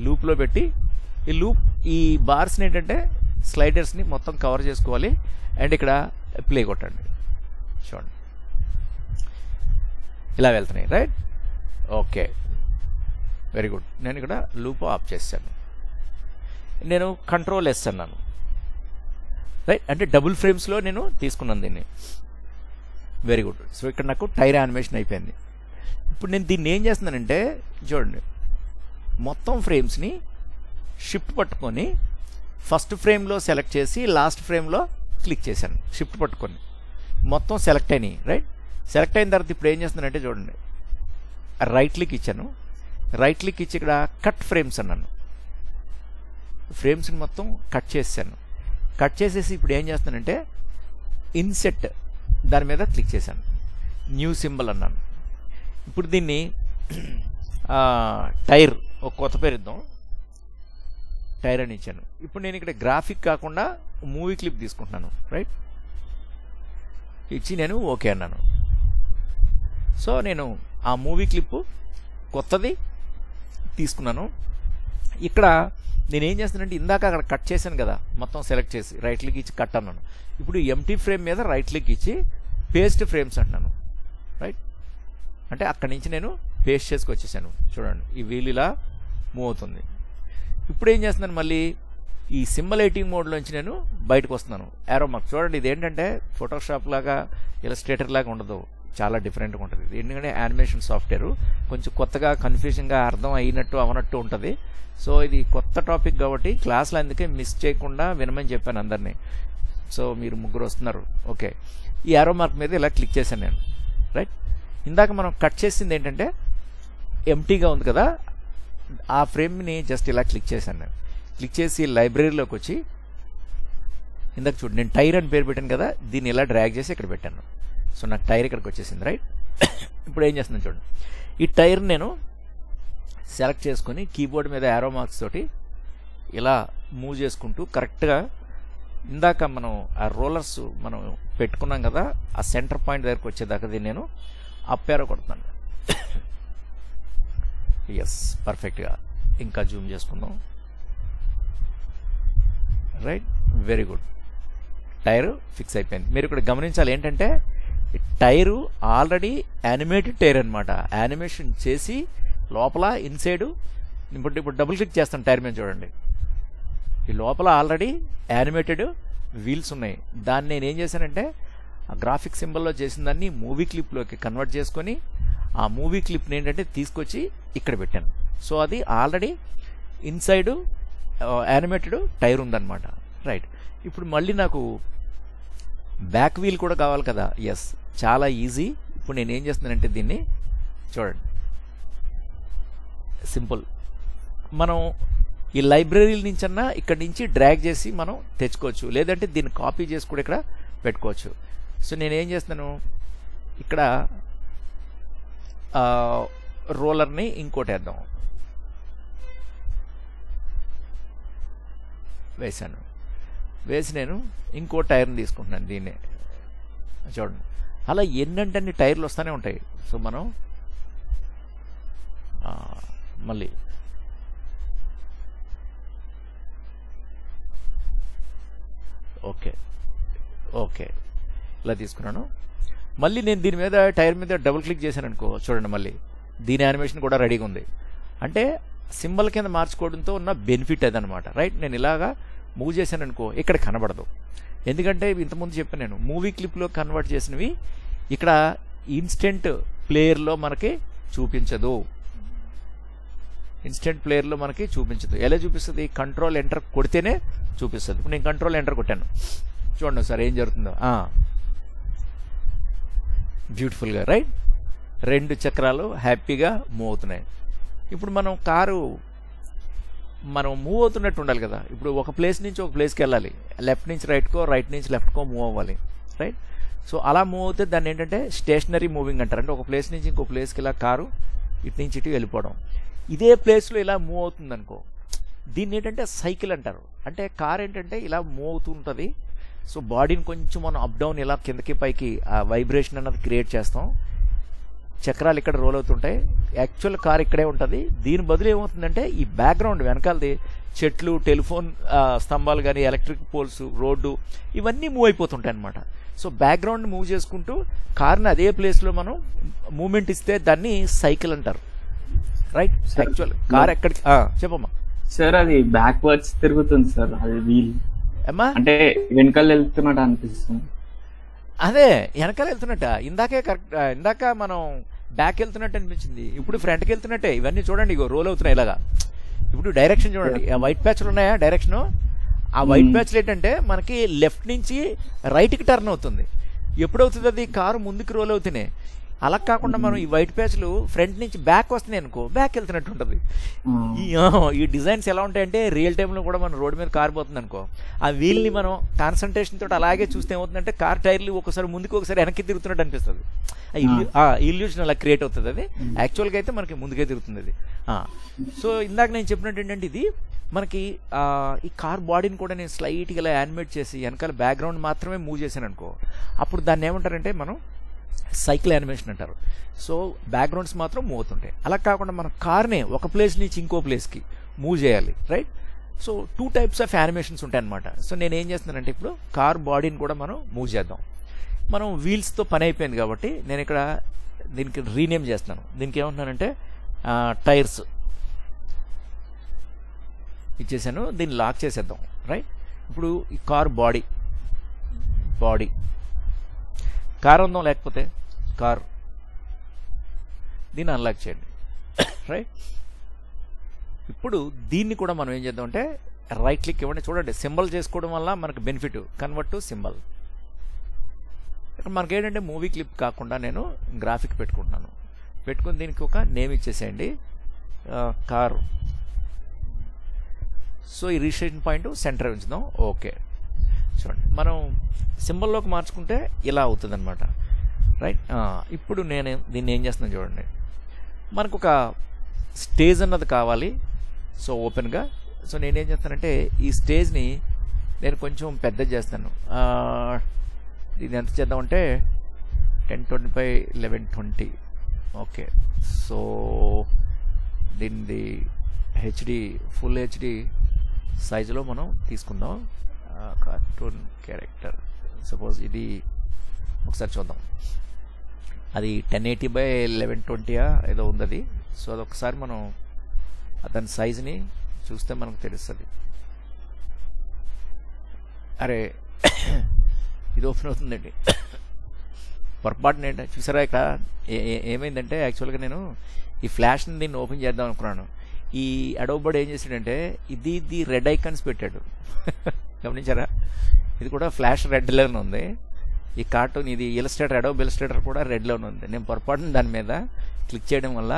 లూప్లో పెట్టి ఈ బార్స్ని ఏంటంటే స్లైడర్స్ని మొత్తం కవర్ చేసుకోవాలి. అండ్ ఇక్కడ ప్లే కొట్టండి, చూడండి ఇలా వెళ్తున్నాయి, రైట్. Okay, very good. నేను ఇక్కడ లూప్ ఆఫ్ చేశాను. నేను కంట్రోల్ ఎస్ అన్నాను, రైట్. అంటే డబుల్ ఫ్రేమ్స్లో నేను తీసుకున్నాను దీన్ని. Very good. సో ఇక్కడ నాకు టైర్ యానిమేషన్ అయిపోయింది. ఇప్పుడు నేను దీన్ని ఏం చేస్తున్నానంటే చూడండి, మొత్తం ఫ్రేమ్స్ని షిఫ్ట్ పట్టుకొని ఫస్ట్ ఫ్రేమ్లో సెలెక్ట్ చేసి లాస్ట్ ఫ్రేమ్లో క్లిక్ చేశాను. షిఫ్ట్ పట్టుకొని మొత్తం సెలెక్ట్ అయినాయి, రైట్. సెలెక్ట్ అయిన తర్వాత ఇప్పుడు ఏం చేస్తున్నానంటే చూడండి, రైట్ క్లిక్ ఇచ్చాను. రైట్ క్లిక్ ఇచ్చి ఇక్కడ కట్ ఫ్రేమ్స్ అన్నాను. ఫ్రేమ్స్ని మొత్తం కట్ చేశాను. కట్ చేసేసి ఇప్పుడు ఏం చేస్తానంటే ఇన్సెట్ దాని మీద క్లిక్ చేశాను. న్యూ సింబల్ అన్నాను. ఇప్పుడు దీన్ని టైర్ ఒక కొత్త పేరు ఇద్దాం, టైర్ అని ఇచ్చాను. ఇప్పుడు నేను ఇక్కడ గ్రాఫిక్ కాకుండా మూవీ క్లిప్ తీసుకుంటున్నాను, రైట్. ఇచ్చి నేను ఓకే అన్నాను. సో నేను ఆ మూవీ క్లిప్ కొత్తది తీసుకున్నాను. ఇక్కడ నేనేం చేస్తానంటే ఇందాక అక్కడ కట్ చేశాను కదా, మొత్తం సెలెక్ట్ చేసి రైట్ క్లిక్ ఇచ్చి కట్ అన్నాను. ఇప్పుడు ఎంటీ ఫ్రేమ్ మీద రైట్ క్లిక్ ఇచ్చి పేస్ట్ ఫ్రేమ్స్ అంటున్నాను, రైట్. అంటే అక్కడి నుంచి నేను పేస్ట్ చేసుకు వచ్చేసాను. చూడండి ఈ వీల్ ఇలా మూవ్ అవుతుంది. ఇప్పుడు ఏం చేస్తున్నాను, మళ్ళీ ఈ సింబల్ ఎడిటింగ్ మోడ్లోంచి నేను బయటకు వస్తున్నాను. యారో మార్క్ చూడండి, ఇది ఏంటంటే ఫోటోషాప్ లాగా ఇలస్ట్రేటర్ లాగా ఉండదు, చాలా డిఫరెంట్గా ఉంటుంది. ఇది ఎందుకంటే యానిమేషన్ సాఫ్ట్వేర్ కొంచెం కొత్తగా కన్ఫ్యూజన్గా అర్థం అయినట్టు అవనట్టు ఉంటుంది. సో ఇది కొత్త టాపిక్ కాబట్టి క్లాస్లో అందుకే మిస్ చేయకుండా వినమని చెప్పాను అందరినీ. సో మీరు ముగ్గురు వస్తున్నారు, ఓకే. ఈ యారో మార్క్ మీద ఇలా క్లిక్ చేశాను నేను, రైట్. ఇందాక మనం కట్ చేసింది ఏంటంటే ఎంటీగా ఉంది కదా, ఆ ఫ్రేమ్ని జస్ట్ ఇలా క్లిక్ చేశాను నేను. క్లిక్ చేసి లైబ్రరీలోకి వచ్చి ఇందాక చూడు నేను టైర్ అని పేరు పెట్టాను కదా, దీన్ని ఇలా డ్రాగ్ చేసి ఇక్కడ పెట్టాను. సో నాకు టైర్ ఇక్కడికి వచ్చేసింది, రైట్. ఇప్పుడు ఏం చేస్తున్నాను చూడండి, ఈ టైర్ నేను సెలెక్ట్ చేసుకొని కీబోర్డ్ మీద యారో మార్క్స్ తోటి ఇలా మూవ్ చేసుకుంటూ కరెక్ట్గా ఇందాక మనం ఆ రోలర్స్ మనం పెట్టుకున్నాం కదా, ఆ సెంటర్ పాయింట్ దగ్గరకు వచ్చేదాకా దీన్ని నేను అప్ యారో కొడుతున్నాను. ఎస్, పర్ఫెక్ట్గా. ఇంకా జూమ్ చేసుకుందాం, right. Very good. Tyre fix అయిపోయింది. మీరు ఇక్కడ గమనించాలి ఏంటంటే టైరు ఆల్రెడీ యానిమేటెడ్ టైర్ అనమాట. యానిమేషన్ చేసి లోపల ఇన్సైడ్ ఇప్పుడు డబుల్ క్లిక్ చేస్తాను టైర్ మీద చూడండి, ఈ లోపల ఆల్రెడీ యానిమేటెడ్ వీల్స్ ఉన్నాయి. దాన్ని నేను ఏం చేశానంటే ఆ గ్రాఫిక్ సింబల్లో చేసిన దాన్ని మూవీ క్లిప్లోకి కన్వర్ట్ చేసుకొని ఆ మూవీ క్లిప్ని ఏంటంటే తీసుకొచ్చి ఇక్కడ పెట్టాను. సో అది ఆల్రెడీ ఇన్సైడ్ యానిమేటెడ్ టైర్ ఉందన్నమాట, రైట్. ఇప్పుడు మళ్ళీ నాకు బ్యాక్ వీల్ కూడా కావాలి కదా, ఎస్, చాలా ఈజీ. ఇప్పుడు నేను ఏం చేస్తున్నానంటే దీన్ని చూడండి, సింపుల్. మనం ఈ లైబ్రరీ నుంచన్నా ఇక్కడి నుంచి డ్రాగ్ చేసి మనం తెచ్చుకోవచ్చు, లేదంటే దీన్ని కాపీ చేసి కూడా ఇక్కడ పెట్టుకోవచ్చు. సో నేనేం చేస్తాను, ఇక్కడ రోలర్ని ఇంకోటి వేద్దాం, వేసాను. వేసి నేను ఇంకో టైర్ని తీసుకుంటున్నాను, దీన్నే చూడండి. అలా ఎన్నంటే అన్ని టైర్లు వస్తూనే ఉంటాయి. సో మనం మళ్ళీ ఓకే ఓకే ఇలా తీసుకున్నాను. మళ్ళీ నేను దీని మీద టైర్ మీద డబుల్ క్లిక్ చేశాను అనుకో, చూడండి మళ్ళీ దీని యానిమేషన్ కూడా రెడీగా ఉంది. అంటే సింబల్ కింద మార్చుకోవడంతో ఉన్న బెనిఫిట్ అదనమాట, రైట్. నేను ఇలాగా మూవ్ చేశాను అనుకో ఇక్కడ కనబడదు, ఎందుకంటే ఇంతకుముందు చెప్పాను నేను మూవీ క్లిప్లో కన్వర్ట్ చేసినవి ఇక్కడ ఇన్స్టెంట్ ప్లేయర్లో మనకి చూపించదు. ఇన్స్టెంట్ ప్లేయర్లో మనకి చూపించదు. ఎలా చూపిస్తుంది, కంట్రోల్ ఎంటర్ కొడితేనే చూపిస్తుంది. ఇప్పుడు నేను కంట్రోల్ ఎంటర్ కొట్టాను, చూడండి సార్ ఏం జరుగుతుందో. బ్యూటిఫుల్గా, రైట్. 2 చక్రాలు హ్యాపీగా మూవ్ అవుతున్నాయి. ఇప్పుడు మనం కారు మనం మూవ్ అవుతున్నట్టు ఉండాలి కదా. ఇప్పుడు ఒక ప్లేస్ నుంచి ఒక ప్లేస్కి వెళ్ళాలి, లెఫ్ట్ నుంచి రైట్కో, రైట్ నుంచి లెఫ్ట్కో మూవ్ అవ్వాలి, రైట్. సో అలా మూవ్ అవుతే దాన్ని ఏంటంటే స్టేషనరీ మూవింగ్ అంటారు. అంటే ఒక ప్లేస్ నుంచి ఇంకో ప్లేస్కి ఇలా కారు ఇటు నుంచి ఇటు వెళ్ళిపోవడం. ఇదే ప్లేస్లో ఇలా మూవ్ అవుతుంది అనుకో, దీన్ని ఏంటంటే సైకిల్ అంటారు. అంటే కార్ ఏంటంటే ఇలా మూవ్ అవుతూ ఉంటుంది. సో బాడీని కొంచెం మనం అప్ డౌన్ ఇలా కిందకి పైకి ఆ వైబ్రేషన్ అన్నది క్రియేట్ చేస్తాం. చక్రాలు ఇక్కడ రోల్ అవుతుంటాయి. యాక్చువల్ కార్ ఇక్కడే ఉంటుంది. దీని బదులు ఏమవుతుందంటే ఈ బ్యాక్గ్రౌండ్ వెనకాలది చెట్లు, టెలిఫోన్ స్తంభాలు కానీ, ఎలక్ట్రిక్ పోల్స్, రోడ్డు ఇవన్నీ మూవ్ అయిపోతుంటాయి అన్నమాట. సో బ్యాక్గ్రౌండ్ మూవ్ చేసుకుంటూ కార్ని అదే ప్లేస్లో మనం మూమెంట్ ఇస్తే దాన్ని సైకిల్ అంటారు, రైట్. యాక్చువల్ కార్ ఎక్కడికి చెప్పమ్మా. సార్ అది బ్యాక్వర్డ్స్ తిరుగుతుంది సార్, అది వీల్ అమ్మా. అంటే వెనకాల వెళ్తున్నట్టు అనిపిస్తుంది. అదే వెనకాల వెళ్తున్నట్ట. ఇందాకే కరెక్ట్, ఇందాక మనం బ్యాక్ వెళ్తున్నట్టు అనిపించింది, ఇప్పుడు ఫ్రంట్కి వెళ్తున్నట్టే. ఇవన్నీ చూడండి, ఇగో రోల్ అవుతున్నాయి ఇలాగా. ఇప్పుడు డైరెక్షన్ చూడండి, ఆ వైట్ ప్యాచ్లు ఉన్నాయా డైరెక్షను. ఆ వైట్ ప్యాచ్లు ఏంటంటే మనకి లెఫ్ట్ నుంచి రైట్కి టర్న్ అవుతుంది. ఎప్పుడవుతుంది అది కారు ముందుకు రోల్ అవుతున్నాయి. అలా కాకుండా మనం ఈ వైట్ ప్యాచ్లు ఫ్రంట్ నుంచి బ్యాక్ వస్తున్నాయి అనుకో, బ్యాక్ వెళ్తున్నట్టు ఉంటుంది. ఈ డిజైన్స్ ఎలా ఉంటాయంటే రియల్ టైంలో కూడా మనం రోడ్డు మీద కారు పోతుంది అనుకో, ఆ వీల్ని మనం కాన్సన్ట్రేషన్ తోటి అలాగే చూస్తే ఏమవుతుందంటే కార్ టైర్లు ఒకసారి ముందుకు ఒకసారి వెనక్కి తిరుగుతున్నట్టు అనిపిస్తుంది. ఇల్యూషన్ అలా క్రియేట్ అవుతుంది. అది యాక్చువల్గా అయితే మనకి ముందుకే తిరుగుతుంది అది. సో ఇందాక నేను చెప్పినట్టు ఏంటంటే ఇది మనకి ఈ కార్ బాడీని కూడా నేను స్లైట్గా ఇలా యానిమేట్ చేసి వెనకాల బ్యాక్గ్రౌండ్ మాత్రమే మూవ్ చేశాను అనుకో, అప్పుడు దాన్ని ఏమంటారంటే మనం సైకిల్ యానిమేషన్ అంటారు. సో బ్యాక్గ్రౌండ్స్ మాత్రం మూవ్ అవుతుంటాయి. అలా కాకుండా మన కార్నే ఒక ప్లేస్ నుంచి ఇంకో ప్లేస్కి మూవ్ చేయాలి, right. So 2 types of animations ఉంటాయి అనమాట. సో నేను ఏం చేస్తున్నానంటే ఇప్పుడు కార్ బాడీని కూడా మనం మూవ్ చేద్దాం. మనం వీల్స్తో పని అయిపోయింది కాబట్టి నేను ఇక్కడ దీనికి రీనేమ్ చేస్తున్నాను. దీనికి ఏమంటున్నానంటే టైర్స్ ఇచ్చేసాను. దీన్ని లాక్ చేసేద్దాం, రైట్. ఇప్పుడు ఈ కార్ బాడీ కార్ ఉందాం, లేకపోతే కార్, దీన్ని అన్లాక్ చేయండి, రైట్. ఇప్పుడు దీన్ని కూడా మనం ఏం చేద్దాం అంటే రైట్ క్లిక్ ఇవ్వండి. చూడండి, సింబల్ చేసుకోవడం వల్ల మనకు బెనిఫిట్, కన్వర్ట్ టు సింబల్. ఇక్కడ మనకి ఏంటంటే మూవీ క్లిప్ కాకుండా నేను గ్రాఫిక్ పెట్టుకుంటున్నాను. పెట్టుకుని దీనికి ఒక నేమ్ ఇచ్చేసేయండి, కార్. సో ఈ రిజిస్ట్రేషన్ పాయింట్ సెంటర్ ఉంచుదాం, ఓకే. చూడండి, మనం సింబల్లోకి మార్చుకుంటే ఇలా అవుతుంది అనమాట, రైట్. ఇప్పుడు నేను దీన్ని ఏం చేస్తున్నాను చూడండి, మనకు ఒక స్టేజ్ అన్నది కావాలి. సో ఓపెన్గా, సో నేనేం చేస్తానంటే ఈ స్టేజ్ని నేను కొంచెం పెద్ద చేస్తాను. ఇది ఎంత చేద్దామంటే 1080x1120, ఓకే. సో దీన్ని హెచ్డి, ఫుల్ హెచ్డి సైజులో మనం తీసుకుందాం. కార్టూన్ క్యారెక్టర్ సపోజ్ ఇది ఒకసారి చూద్దాం. అది 1080x1120 ఏదో ఉంది అది. సో అదొకసారి మనం దాని సైజుని చూస్తే మనకు తెలుస్తుంది. అరే ఇది ఓపెన్ అవుతుందండి, పొరపాటున ఏంటంటే చూసారా ఇక్కడ ఏమైందంటే యాక్చువల్గా నేను ఈ ఫ్లాష్ని దీన్ని ఓపెన్ చేద్దాం అనుకున్నాను. ఈ అడోబ్ ఏం చేసాడంటే ఇది రెడ్ ఐకాన్స్ పెట్టాడు. గమనించారా, ఇది కూడా ఫ్లాష్ రెడ్లోనే ఉంది. ఈ కార్టూన్ ఇది ఇలస్ట్రేటర్, అడోబ్ ఇలస్ట్రేటర్ కూడా రెడ్లోనే ఉంది. నేను పొరపాటున దాని మీద క్లిక్ చేయడం వల్ల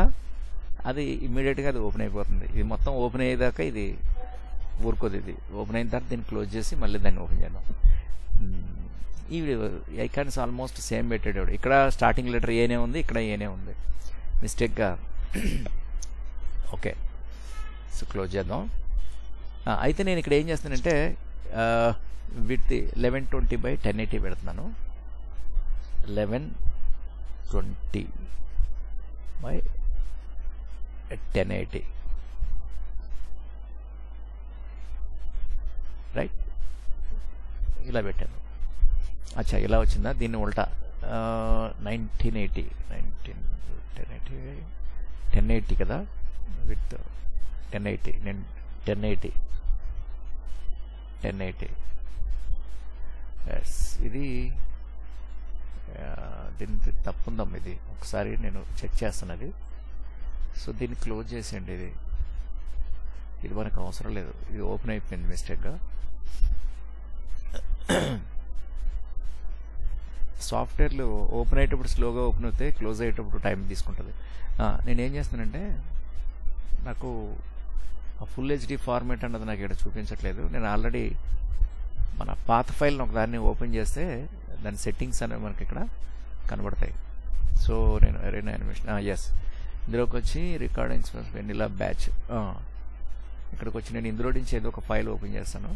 అది ఇమ్మీడియట్గా అది ఓపెన్ అయిపోతుంది. ఇది మొత్తం ఓపెన్ అయ్యేదాకా ఇది ఊరుకోదు. ఇది ఓపెన్ అయిన తర్వాత దీన్ని క్లోజ్ చేసి మళ్ళీ దాన్ని ఓపెన్ చేద్దాం. ఈ ఐకాన్స్ ఆల్మోస్ట్ సేమ్ పెట్టాడు. ఇక్కడ స్టార్టింగ్ లెటర్ ఏనే ఉంది, ఇక్కడ ఏనే ఉంది, మిస్టేక్గా. ఓకే, సో క్లోజ్ చేద్దాం. అయితే నేను ఇక్కడ ఏం చేస్తానంటే విత్ 1120x1080 పెడుతున్నాను. 1120x1080, right. ఇలా పెట్టాను. అచ్చా, ఇలా వచ్చిందా? దీన్ని ఉల్టా 1080 కదా, విత్ 1080. నేను 1080 ఎస్. ఇది దీనికి తప్పుందాం, ఇది ఒకసారి నేను చెక్ చేస్తున్నది. సో దీన్ని క్లోజ్ చేసేయండి. ఇది మనకు అవసరం లేదు, ఇది ఓపెన్ అయిపోయింది మిస్టేక్గా. సాఫ్ట్వేర్లు ఓపెన్ అయ్యేటప్పుడు స్లోగా ఓపెన్ అవుతాయి, క్లోజ్ అయ్యేటప్పుడు టైం తీసుకుంటుంది. నేనేం చేస్తానంటే నాకు ఫుల్ హెచ్డి ఫార్మేట్ అన్నది నాకు ఇక్కడ చూపించట్లేదు. నేను ఆల్రెడీ మన పాత ఫైల్ని ఒకదాన్ని ఓపెన్ చేస్తే దాని సెట్టింగ్స్ అనేవి మనకి ఇక్కడ కనబడతాయి. సో నేను ఎరైనా యానిమేషన్ ఎస్ ఇందులోకి వచ్చి రికార్డింగ్స్ వెనిలా బ్యాచ్ ఇక్కడికి వచ్చి నేను ఇందులో నుంచి ఏదో ఒక ఫైల్ ఓపెన్ చేస్తాను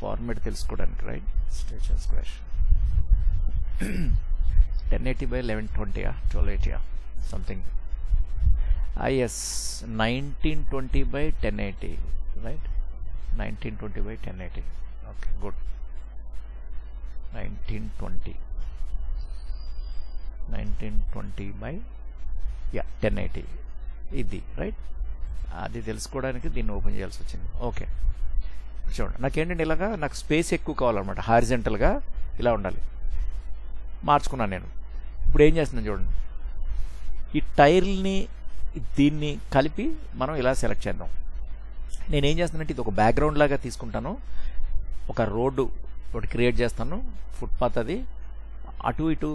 ఫార్మేట్ తెలుసుకోవడానికి. Right, station squash 1080x1120 1280 something. Yes 1920x1080 right, 1920x1080. Okay good. 1920x1080 ఇది రైట్. అది తెలుసుకోవడానికి దీన్ని ఓపెన్ చేయాల్సి వచ్చింది. ఓకే చూడండి, నాకేంటంటే ఇలాగా నాకు స్పేస్ ఎక్కువ కావాలన్నమాట, హారిజెంటల్గా ఇలా ఉండాలి. మార్చుకున్నాను నేను. ఇప్పుడు ఏం చేస్తున్నాను చూడండి, ఈ టైర్ని దీన్ని కలిపి మనం ఇలా సెలెక్ట్ చేద్దాం. నేనేం చేస్తానంటే ఇది ఒక బ్యాక్గ్రౌండ్ లాగా తీసుకుంటాను, ఒక రోడ్డు ఒకటి క్రియేట్ చేస్తాను, ఫుట్పాత్ అది అటు ఇటు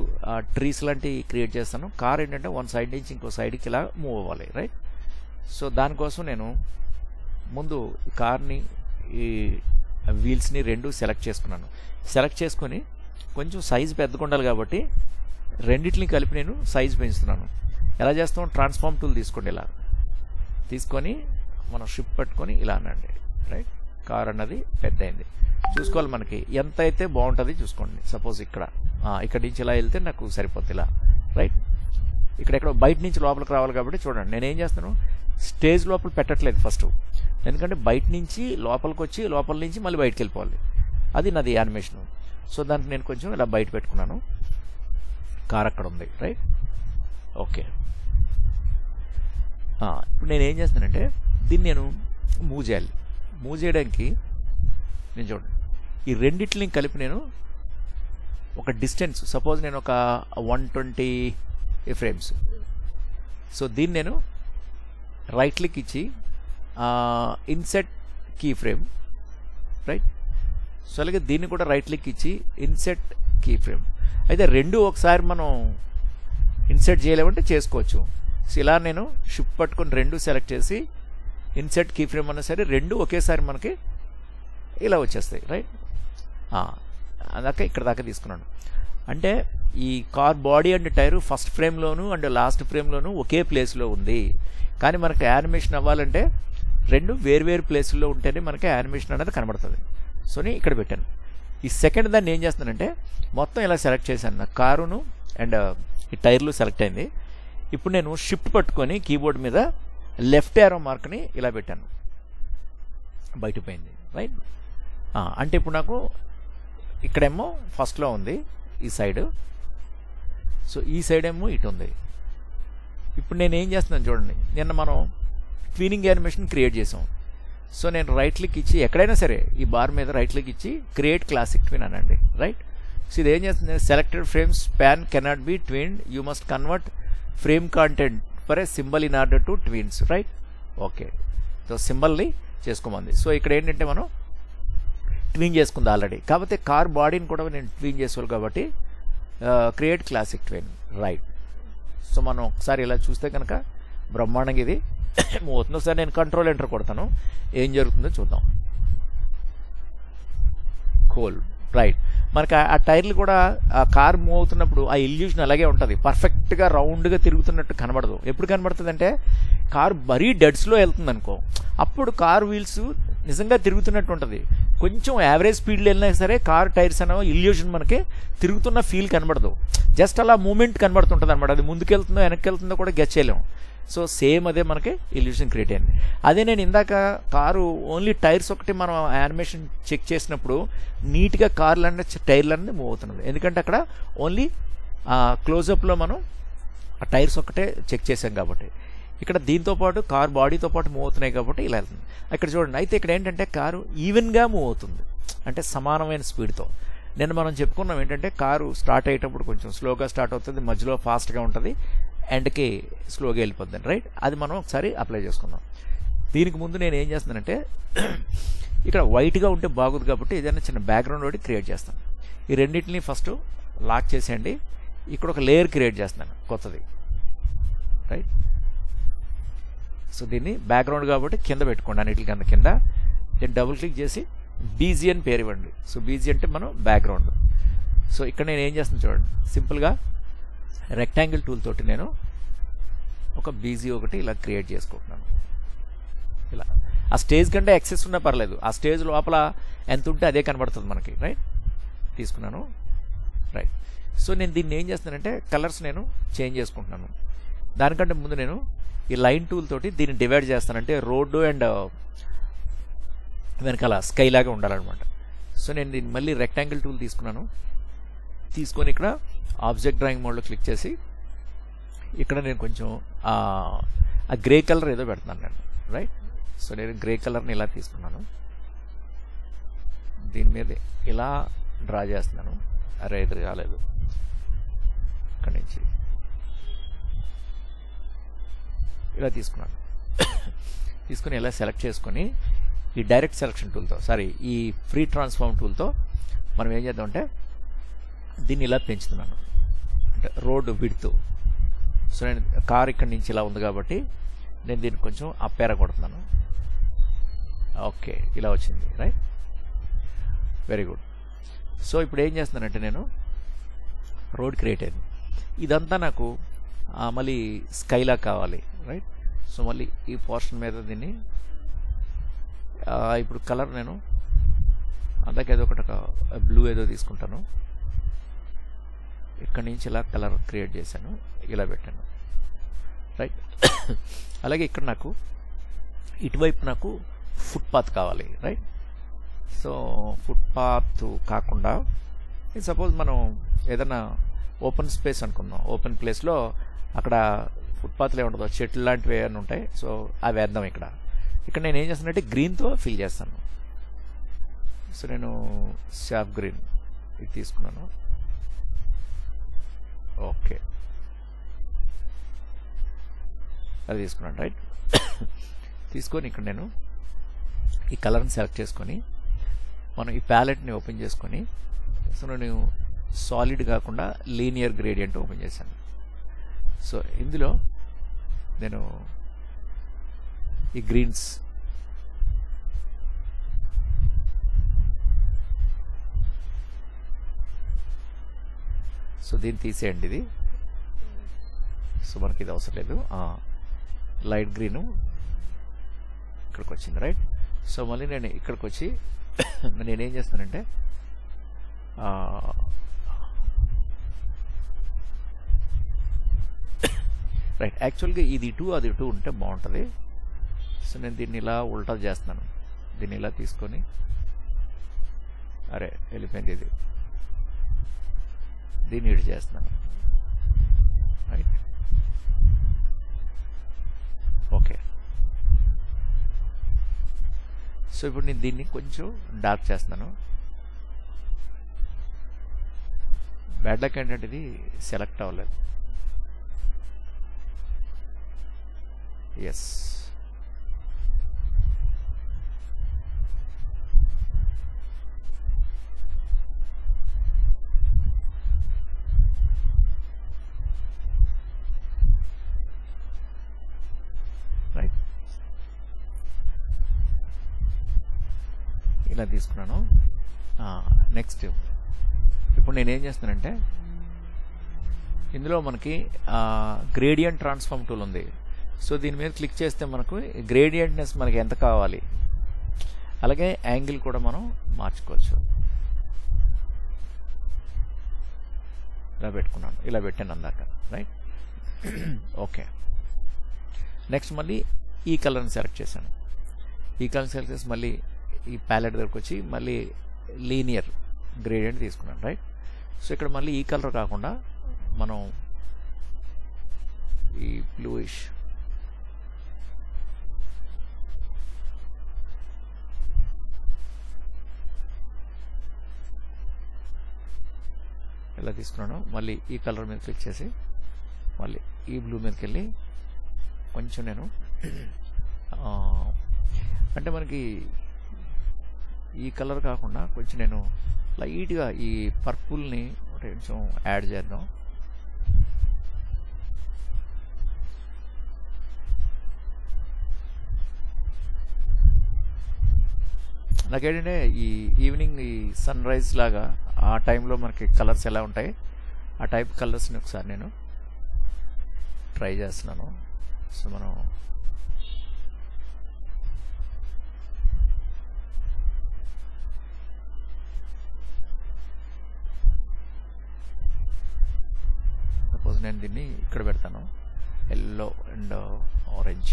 ట్రీస్ లాంటివి క్రియేట్ చేస్తాను. కార్ ఏంటంటే వన్ సైడ్ నుంచి ఇంకో సైడ్కి ఇలా మూవ్ అవ్వాలి రైట్. సో దానికోసం నేను ముందు ఈ కార్ని ఈ వీల్స్ని రెండు సెలెక్ట్ చేసుకున్నాను. సెలెక్ట్ చేసుకొని కొంచెం సైజు పెద్దగా ఉండాలి కాబట్టి రెండింటిని కలిపి నేను సైజు పెంచుతున్నాను. ఎలా చేస్తాం, ట్రాన్స్ఫార్మ్ టూల్ తీసుకోండి, ఇలా తీసుకొని మనం షిఫ్ట్ పట్టుకొని ఇలా అనండి రైట్. కార్ అన్నది పెద్ద అయింది. చూసుకోవాలి మనకి ఎంత అయితే బాగుంటుంది చూసుకోండి. సపోజ్ ఇక్కడి నుంచి ఇలా వెళ్తే నాకు సరిపోతుంది ఇలా రైట్. ఇక్కడెక్కడ బయట నుంచి లోపలికి రావాలి కాబట్టి చూడండి నేనేం చేస్తాను, స్టేజ్ లోపల పెట్టట్లేదు ఫస్ట్, ఎందుకంటే బయట నుంచి లోపలికి వచ్చి లోపల నుంచి మళ్ళీ బయటకు వెళ్ళిపోవాలి. అది నాది యానిమేషన్. సో దానికి నేను కొంచెం ఇలా బయట పెట్టుకున్నాను. కార్ అక్కడ ఉంది రైట్. ఓకే, ఇప్పుడు నేను ఏం చేస్తానంటే దీన్ని నేను మూవ్ చేయాలి. మూవ్ చేయడానికి నేను చూడండి ఈ రెండిట్లని కలిపి నేను ఒక డిస్టెన్స్, సపోజ్ నేను ఒక 120 ఫ్రేమ్స్, సో దీన్ని నేను రైట్ క్లిక్ ఇచ్చి insert key frame right. So అలాగే దీన్ని కూడా రైట్ క్లిక్ ఇచ్చి ఇన్సెట్ కీ ఫ్రేమ్. అయితే రెండు ఒకసారి మనం ఇన్సెట్ చేయలేమంటే చేసుకోవచ్చు. సో ఇలా నేను షిఫ్ట్ పట్టుకొని రెండు సెలెక్ట్ చేసి ఇన్సెట్ కీ ఫ్రేమ్ అన్నా సరే రెండు ఒకేసారి మనకి ఇలా వచ్చేస్తాయి రైట్. అదాక ఇక్కడ దాకా తీసుకున్నాను. అంటే ఈ car body and tyre first ఫ్రేమ్లోను అండ్ లాస్ట్ ఫ్రేమ్లోను ఒకే ప్లేస్లో ఉంది. కానీ మనకి యానిమేషన్ అవ్వాలంటే రెండు వేర్వేరు ప్లేసుల్లో ఉంటేనే మనకి యానిమేషన్ అనేది కనబడుతుంది. సో నేను ఇక్కడ పెట్టాను. ఈ సెకండ్ దాన్ని ఏం చేస్తున్నానంటే మొత్తం ఇలా సెలెక్ట్ చేశాను. నా కారును అండ్ ఈ టైర్లు సెలెక్ట్ అయింది. ఇప్పుడు నేను షిఫ్ట్ పట్టుకొని కీబోర్డ్ మీద లెఫ్ట్ యారో మార్క్ని ఇలా పెట్టాను, బయటపోయింది రైట్. అంటే ఇప్పుడు నాకు ఇక్కడేమో ఫస్ట్లో ఉంది ఈ సైడ్, సో ఈ సైడ్ ఏమో ఇటు ఉంది. ఇప్పుడు నేను ఏం చేస్తున్నాను చూడండి, నిన్న మనం ట్వినింగ్ యానిమేషన్ క్రియేట్ చేసాం. సో నేను రైట్ క్లిక్ ఇచ్చి ఎక్కడైనా సరే ఈ బార్ మీద రైట్ క్లిక్ ఇచ్చి క్రియేట్ క్లాసిక్ ట్విన్ అనండి రైట్. సో ఇది ఏం చేస్తుంది, selected frames span cannot be tweened, you must convert frame content for a symbol in order to tweens right. Okay, so సింబల్ని చేసుకోమంది. సో ఇక్కడ ఏంటంటే మనం ట్విన్ చేసుకుంది ఆల్రెడీ, కాకపోతే కార్ బాడీని కూడా నేను ట్విన్ చేసుకోవాలి కాబట్టి create classic twin right. So మనం ఒకసారి ఇలా చూస్తే కనుక బ్రహ్మాండంగా ఇది మూవ్ అవుతుంది. ఒకసారి నేను కంట్రోల్ ఎంటర్ కొడతాను, ఏం జరుగుతుందో చూద్దాం. Cool right. మనకి ఆ టైర్లు కూడా ఆ కార్ మూవ్ అవుతున్నప్పుడు ఆ ఇల్యూషన్ అలాగే ఉంటుంది, పర్ఫెక్ట్గా రౌండ్గా తిరుగుతున్నట్టు కనబడదు. ఎప్పుడు కనబడుతుంది అంటే కారు మరీ డెడ్స్లో వెళ్తుంది అనుకో, అప్పుడు కార్ వీల్స్ నిజంగా తిరుగుతున్నట్టు ఉంటుంది. కొంచెం యావరేజ్ స్పీడ్లో వెళ్ళినా సరే కార్ టైర్స్ అనే ఇల్యూషన్ మనకి తిరుగుతున్న ఫీల్ కనబడదు, జస్ట్ అలా మూమెంట్ కనబడుతుంటుంది అనమాట. అది ముందుకెళ్తుందో వెనక్కి వెళ్తుందో కూడా గెస్ చేయలేము. సో సేమ్ అదే మనకి ఇల్యూషన్ క్రియేట్ అయింది. అదే నేను ఇందాక కారు ఓన్లీ టైర్స్ ఒకటి మనం యానిమేషన్ చెక్ చేసినప్పుడు నీట్గా కార్లు అంటే టైర్లు అనేది మూవ్ అవుతున్నది, ఎందుకంటే అక్కడ ఓన్లీ క్లోజప్లో మనం ఆ టైర్స్ ఒకటే చెక్ చేసాం కాబట్టి. ఇక్కడ దీంతోపాటు కార్ బాడీతో పాటు మూవ్ అవుతున్నాయి కాబట్టి ఇలా వెళ్తుంది. ఇక్కడ చూడండి, అయితే ఇక్కడ ఏంటంటే కారు ఈవెన్గా మూవ్ అవుతుంది, అంటే సమానమైన స్పీడ్తో. నేను మనం చెప్పుకున్నాం ఏంటంటే కారు స్టార్ట్ అయ్యేటప్పుడు కొంచెం స్లోగా స్టార్ట్ అవుతుంది, మధ్యలో ఫాస్ట్గా ఉంటుంది, ఎండ్కి స్లోగా వెళ్ళిపోతుంది రైట్. అది మనం ఒకసారి అప్లై చేసుకుందాం. దీనికి ముందు నేను ఏం చేస్తున్నానంటే ఇక్కడ వైట్గా ఉంటే బాగుంది కాబట్టి ఏదైనా చిన్న బ్యాక్గ్రౌండ్ ఒకటి క్రియేట్ చేస్తాను. ఈ రెండింటిని ఫస్ట్ లాక్ చేసేయండి. ఇక్కడ ఒక లేయర్ క్రియేట్ చేస్తున్నాను కొత్తది రైట్. సో దీన్ని బ్యాక్గ్రౌండ్ కాబట్టి కింద పెట్టుకోండి, అన్నిటి కింద. నేను డబుల్ క్లిక్ చేసి బీజీ అని పేరు ఇవ్వండి. సో బీజీ అంటే మనం బ్యాక్గ్రౌండ్. సో ఇక్కడ నేను ఏం చేస్తాను చూడండి, సింపుల్గా రెక్టాంగిల్ టూల్ తోటి నేను ఒక బీజీ ఒకటి ఇలా క్రియేట్ చేసుకుంటున్నాను. ఇలా ఆ స్టేజ్ కంటే ఎక్సెస్ ఉన్నా పర్లేదు, ఆ స్టేజ్ లోపల ఎంత ఉంటే అదే కనబడుతుంది మనకి. రైట్, తీసుకున్నాను. రైట్, సో నేను దీన్ని ఏం చేస్తానంటే కలర్స్ నేను చేంజ్ చేసుకుంటున్నాను. దానికంటే ముందు నేను ఈ లైన్ టూల్ తోటి దీన్ని డివైడ్ చేస్తానంటే రోడ్డు అండ్ వెనకాల స్కై లాగా ఉండాలన్నమాట. సో నేను దీన్ని మళ్ళీ రెక్టాంగిల్ టూల్ తీసుకున్నాను. తీసుకొని ఇక్కడ ఆబ్జెక్ట్ డ్రాయింగ్ మోడ్లో క్లిక్ చేసి ఇక్కడ నేను కొంచెం ఆ గ్రే కలర్ ఏదో పెడుతున్నాను నేను. రైట్, సో నేను గ్రే కలర్ని ఇలా తీసుకున్నాను, దీని మీద ఇలా డ్రా చేస్తున్నాను. అరే ఎదురు కాలేదు, ఇక్కడి నుంచి ఇలా తీసుకున్నాను. తీసుకొని ఇలా సెలెక్ట్ చేసుకొని ఈ డైరెక్ట్ సెలెక్షన్ టూల్తో, ఈ ఫ్రీ ట్రాన్స్ఫార్మ్ టూల్తో మనం ఏం చేద్దామంటే దీన్ని ఇలా పెంచుతున్నాను, అంటే రోడ్ విడ్త్. సో నేను కార్ ఇక్కడి నుంచి ఇలా ఉంది కాబట్టి నేను దీన్ని కొంచెం అప్పేర కొడుతున్నాను. ఓకే, ఇలా వచ్చింది. Right, very good. సో ఇప్పుడు ఏం చేస్తున్నానంటే నేను రోడ్ క్రియేట్ అయింది. ఇదంతా నాకు మళ్ళీ స్కైలా కావాలి. రైట్, సో మళ్ళీ ఈ పోర్షన్ మీద దీన్ని ఇప్పుడు కలర్ నేను అందాక ఏదో ఒకటి బ్లూ ఏదో తీసుకుంటాను. ఇక్కడి నుంచి ఇలా కలర్ క్రియేట్ చేశాను, ఇలా పెట్టాను. రైట్, అలాగే ఇక్కడ నాకు ఇటువైపు నాకు ఫుట్పాత్ కావాలి. రైట్, సో ఫుట్పాత్ కాకుండా సపోజ్ మనం ఏదైనా ఓపెన్ స్పేస్ అనుకుందాం, ఓపెన్ ప్లేస్లో అక్కడ ఫుట్పాత్లో ఏముండదో చెట్లు లాంటివి ఏమైనా ఉంటాయి. సో అవి వేద్దాం. ఇక్కడ నేను ఏం చేస్తానంటే గ్రీన్తో ఫిల్ చేస్తాను. సో నేను షాప్ గ్రీన్ ఇది తీసుకున్నాను. ఓకే, అది తీసుకున్నాను. రైట్, తీసుకొని ఇక్కడ నేను ఈ కలర్ని సెలెక్ట్ చేసుకొని మనం ఈ ప్యాలెట్ని ఓపెన్ చేసుకొని, సో నేను సాలిడ్ కాకుండా లీనియర్ గ్రేడియంట్ ఓపెన్ చేశాను. సో ఇందులో నేను ఈ గ్రీన్స్ సో దీన్ని తీసేయండి. ఇది సో మనకి ఇది అవసరం లేదు. లైట్ గ్రీను ఇక్కడికి వచ్చింది. రైట్, సో మళ్ళీ నేను ఇక్కడికి వచ్చి నేనేం చేస్తానంటే రైట్, యాక్చువల్గా ఇది ఇటు అది ఇటు ఉంటే బాగుంటుంది. సో నేను దీన్ని ఇలా ఉల్టా చేస్తున్నాను. దీన్ని ఇలా తీసుకొని అరే వెళ్ళిపోయింది ఇది, దీన్ని ఇటు చేస్తున్నాను. Right, okay. సో ఇప్పుడు నేను దీన్ని కొంచెం డార్క్ చేస్తున్నాను. బ్యాడ్ లక్ ఏంటంటే ఇది సెలెక్ట్ అవ్వలేదు. ఎస్, రైట్, ఇలా తీసుకున్నాను. నెక్స్ట్ ఇప్పుడు నేనేం చేస్తానంటే ఇందులో మనకి గ్రేడియంట్ ట్రాన్స్ఫార్మ్ టూల్ ఉంది. సో దీని మీద క్లిక్ చేస్తే మనకు గ్రేడియంట్నెస్ మనకి ఎంత కావాలి, అలాగే యాంగిల్ కూడా మనం మార్చుకోవచ్చు. ఇలా పెట్టుకున్నాను, ఇలా పెట్టాను అందాక. Right, okay. నెక్స్ట్ మళ్ళీ ఈ కలర్ని సెలెక్ట్ చేశాను. ఈ కలర్ సెలెక్ట్ చేసి మళ్ళీ ఈ ప్యాలెట్ దగ్గరకు వచ్చి మళ్ళీ లీనియర్ గ్రేడియంట్ తీసుకున్నాను. రైట్, సో ఇక్కడ మళ్ళీ ఈ కలర్ కాకుండా మనం ఈ బ్లూయిష్ ఇలా తీసుకున్నాను. మళ్ళీ ఈ కలర్ మీద క్లిక్ చేసి మళ్ళీ ఈ బ్లూ మీదకి వెళ్ళి కొంచెం నేను అంటే మనకి ఈ కలర్ కాకుండా కొంచెం నేను లైట్గా ఈ పర్పుల్ని కొంచెం యాడ్ చేద్దాం. నాకేంటంటే ఈ ఈవినింగ్ ఈ సన్ రైజ్ లాగా ఆ టైంలో మనకి కలర్స్ ఎలా ఉంటాయి ఆ టైప్ కలర్స్ని ఒకసారి నేను ట్రై చేస్తున్నాను. సో మనం సపోజ్ నేను దీన్ని ఇక్కడ పెడతాను, ఎల్లో అండ్ ఆరెంజ్.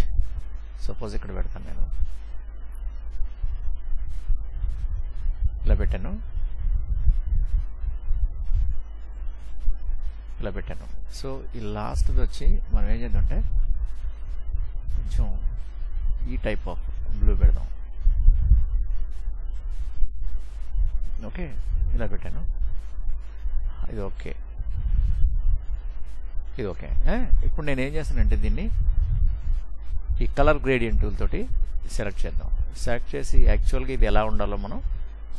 సపోజ్ ఇక్కడ పెడతాను, నేను ఇలా పెట్టాను, ఇలా పెట్టాను. సో ఈ లాస్ట్ది వచ్చి మనం ఏం చేద్దామంటే కొంచెం ఈ టైప్ ఆఫ్ బ్లూ పెడదాం. ఓకే, ఇలా పెట్టాను. ఇది ఓకే, ఇది ఓకే. ఇప్పుడు నేను ఏం చేస్తానంటే దీన్ని ఈ కలర్ గ్రేడియంట్ టూల్ తోటి సెలెక్ట్ చేద్దాం. సెలెక్ట్ చేసి యాక్చువల్గా ఇది ఎలా ఉండాలో మనం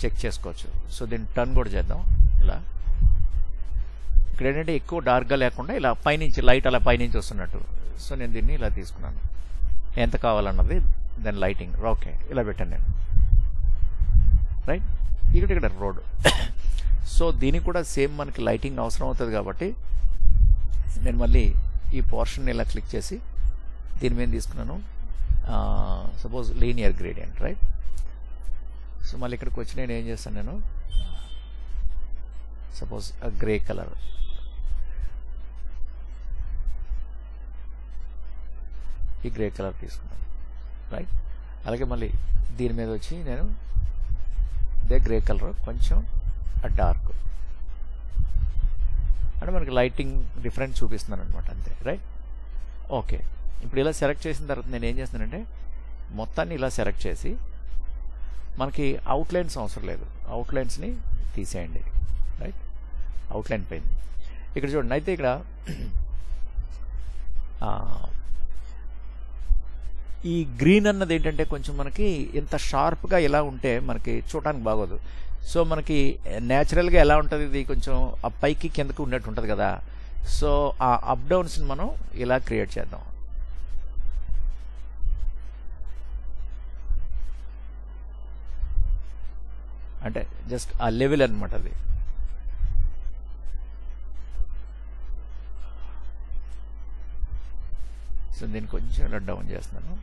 చెక్ చేసుకోవచ్చు. సో దీన్ని టర్న్ కూడా చేద్దాం. ఇలా ఇక్కడ ఏంటంటే ఎక్కువ డార్క్గా లేకుండా ఇలా పైనుంచి లైట్ అలా పైనుంచి వస్తున్నట్టు. సో నేను దీన్ని ఇలా తీసుకున్నాను, ఎంత కావాలన్నది దాని లైటింగ్. ఓకే, ఇలా పెట్టాను నేను. రైట్, ఇక్కడ రోడ్. సో దీనికి కూడా సేమ్ మనకి లైటింగ్ అవసరం అవుతుంది కాబట్టి నేను మళ్ళీ ఈ పోర్షన్ ఇలా క్లిక్ చేసి దీని మీద తీసుకున్నాను. Suppose linear gradient. Right, so మళ్ళీ ఇక్కడికి వచ్చి నేను ఏం చేస్తాను, నేను సపోజ్ గ్రే కలర్, ఈ గ్రే కలర్ తీసుకున్నాను. రైట్, అలాగే మళ్ళీ దీని మీద వచ్చి నేను ఇదే గ్రే కలర్ కొంచెం డార్క్, అంటే మనకి లైటింగ్ డిఫరెంట్ చూపిస్తున్నాను అనమాట, అంతే. Right, okay. ఇప్పుడు ఇలా సెలెక్ట్ చేసిన తర్వాత నేను ఏం చేస్తానంటే మొత్తాన్ని ఇలా సెలెక్ట్ చేసి, మనకి అవుట్లైన్స్ అవసరం లేదు, అవుట్లైన్స్ని తీసేయండి. రైట్, అవుట్లైన్ పోయింది. ఇక్కడ చూడండి, అయితే ఇక్కడ ఈ గ్రీన్ అన్నది ఏంటంటే కొంచెం మనకి ఇంత షార్ప్గా ఎలా ఉంటే మనకి చూడటానికి బాగోదు. సో మనకి న్యాచురల్గా ఎలా ఉంటుంది, ఇది కొంచెం ఆ పైకి కిందకు ఉన్నట్టు ఉంటుంది కదా. సో ఆ అప్ డౌన్స్ని మనం ఇలా క్రియేట్ చేద్దాం. అంటే జస్ట్ ఆ లెవెల్ అనమాట అది. సో దీన్ని కొంచెం ఇలా డౌన్ చేస్తున్నాను.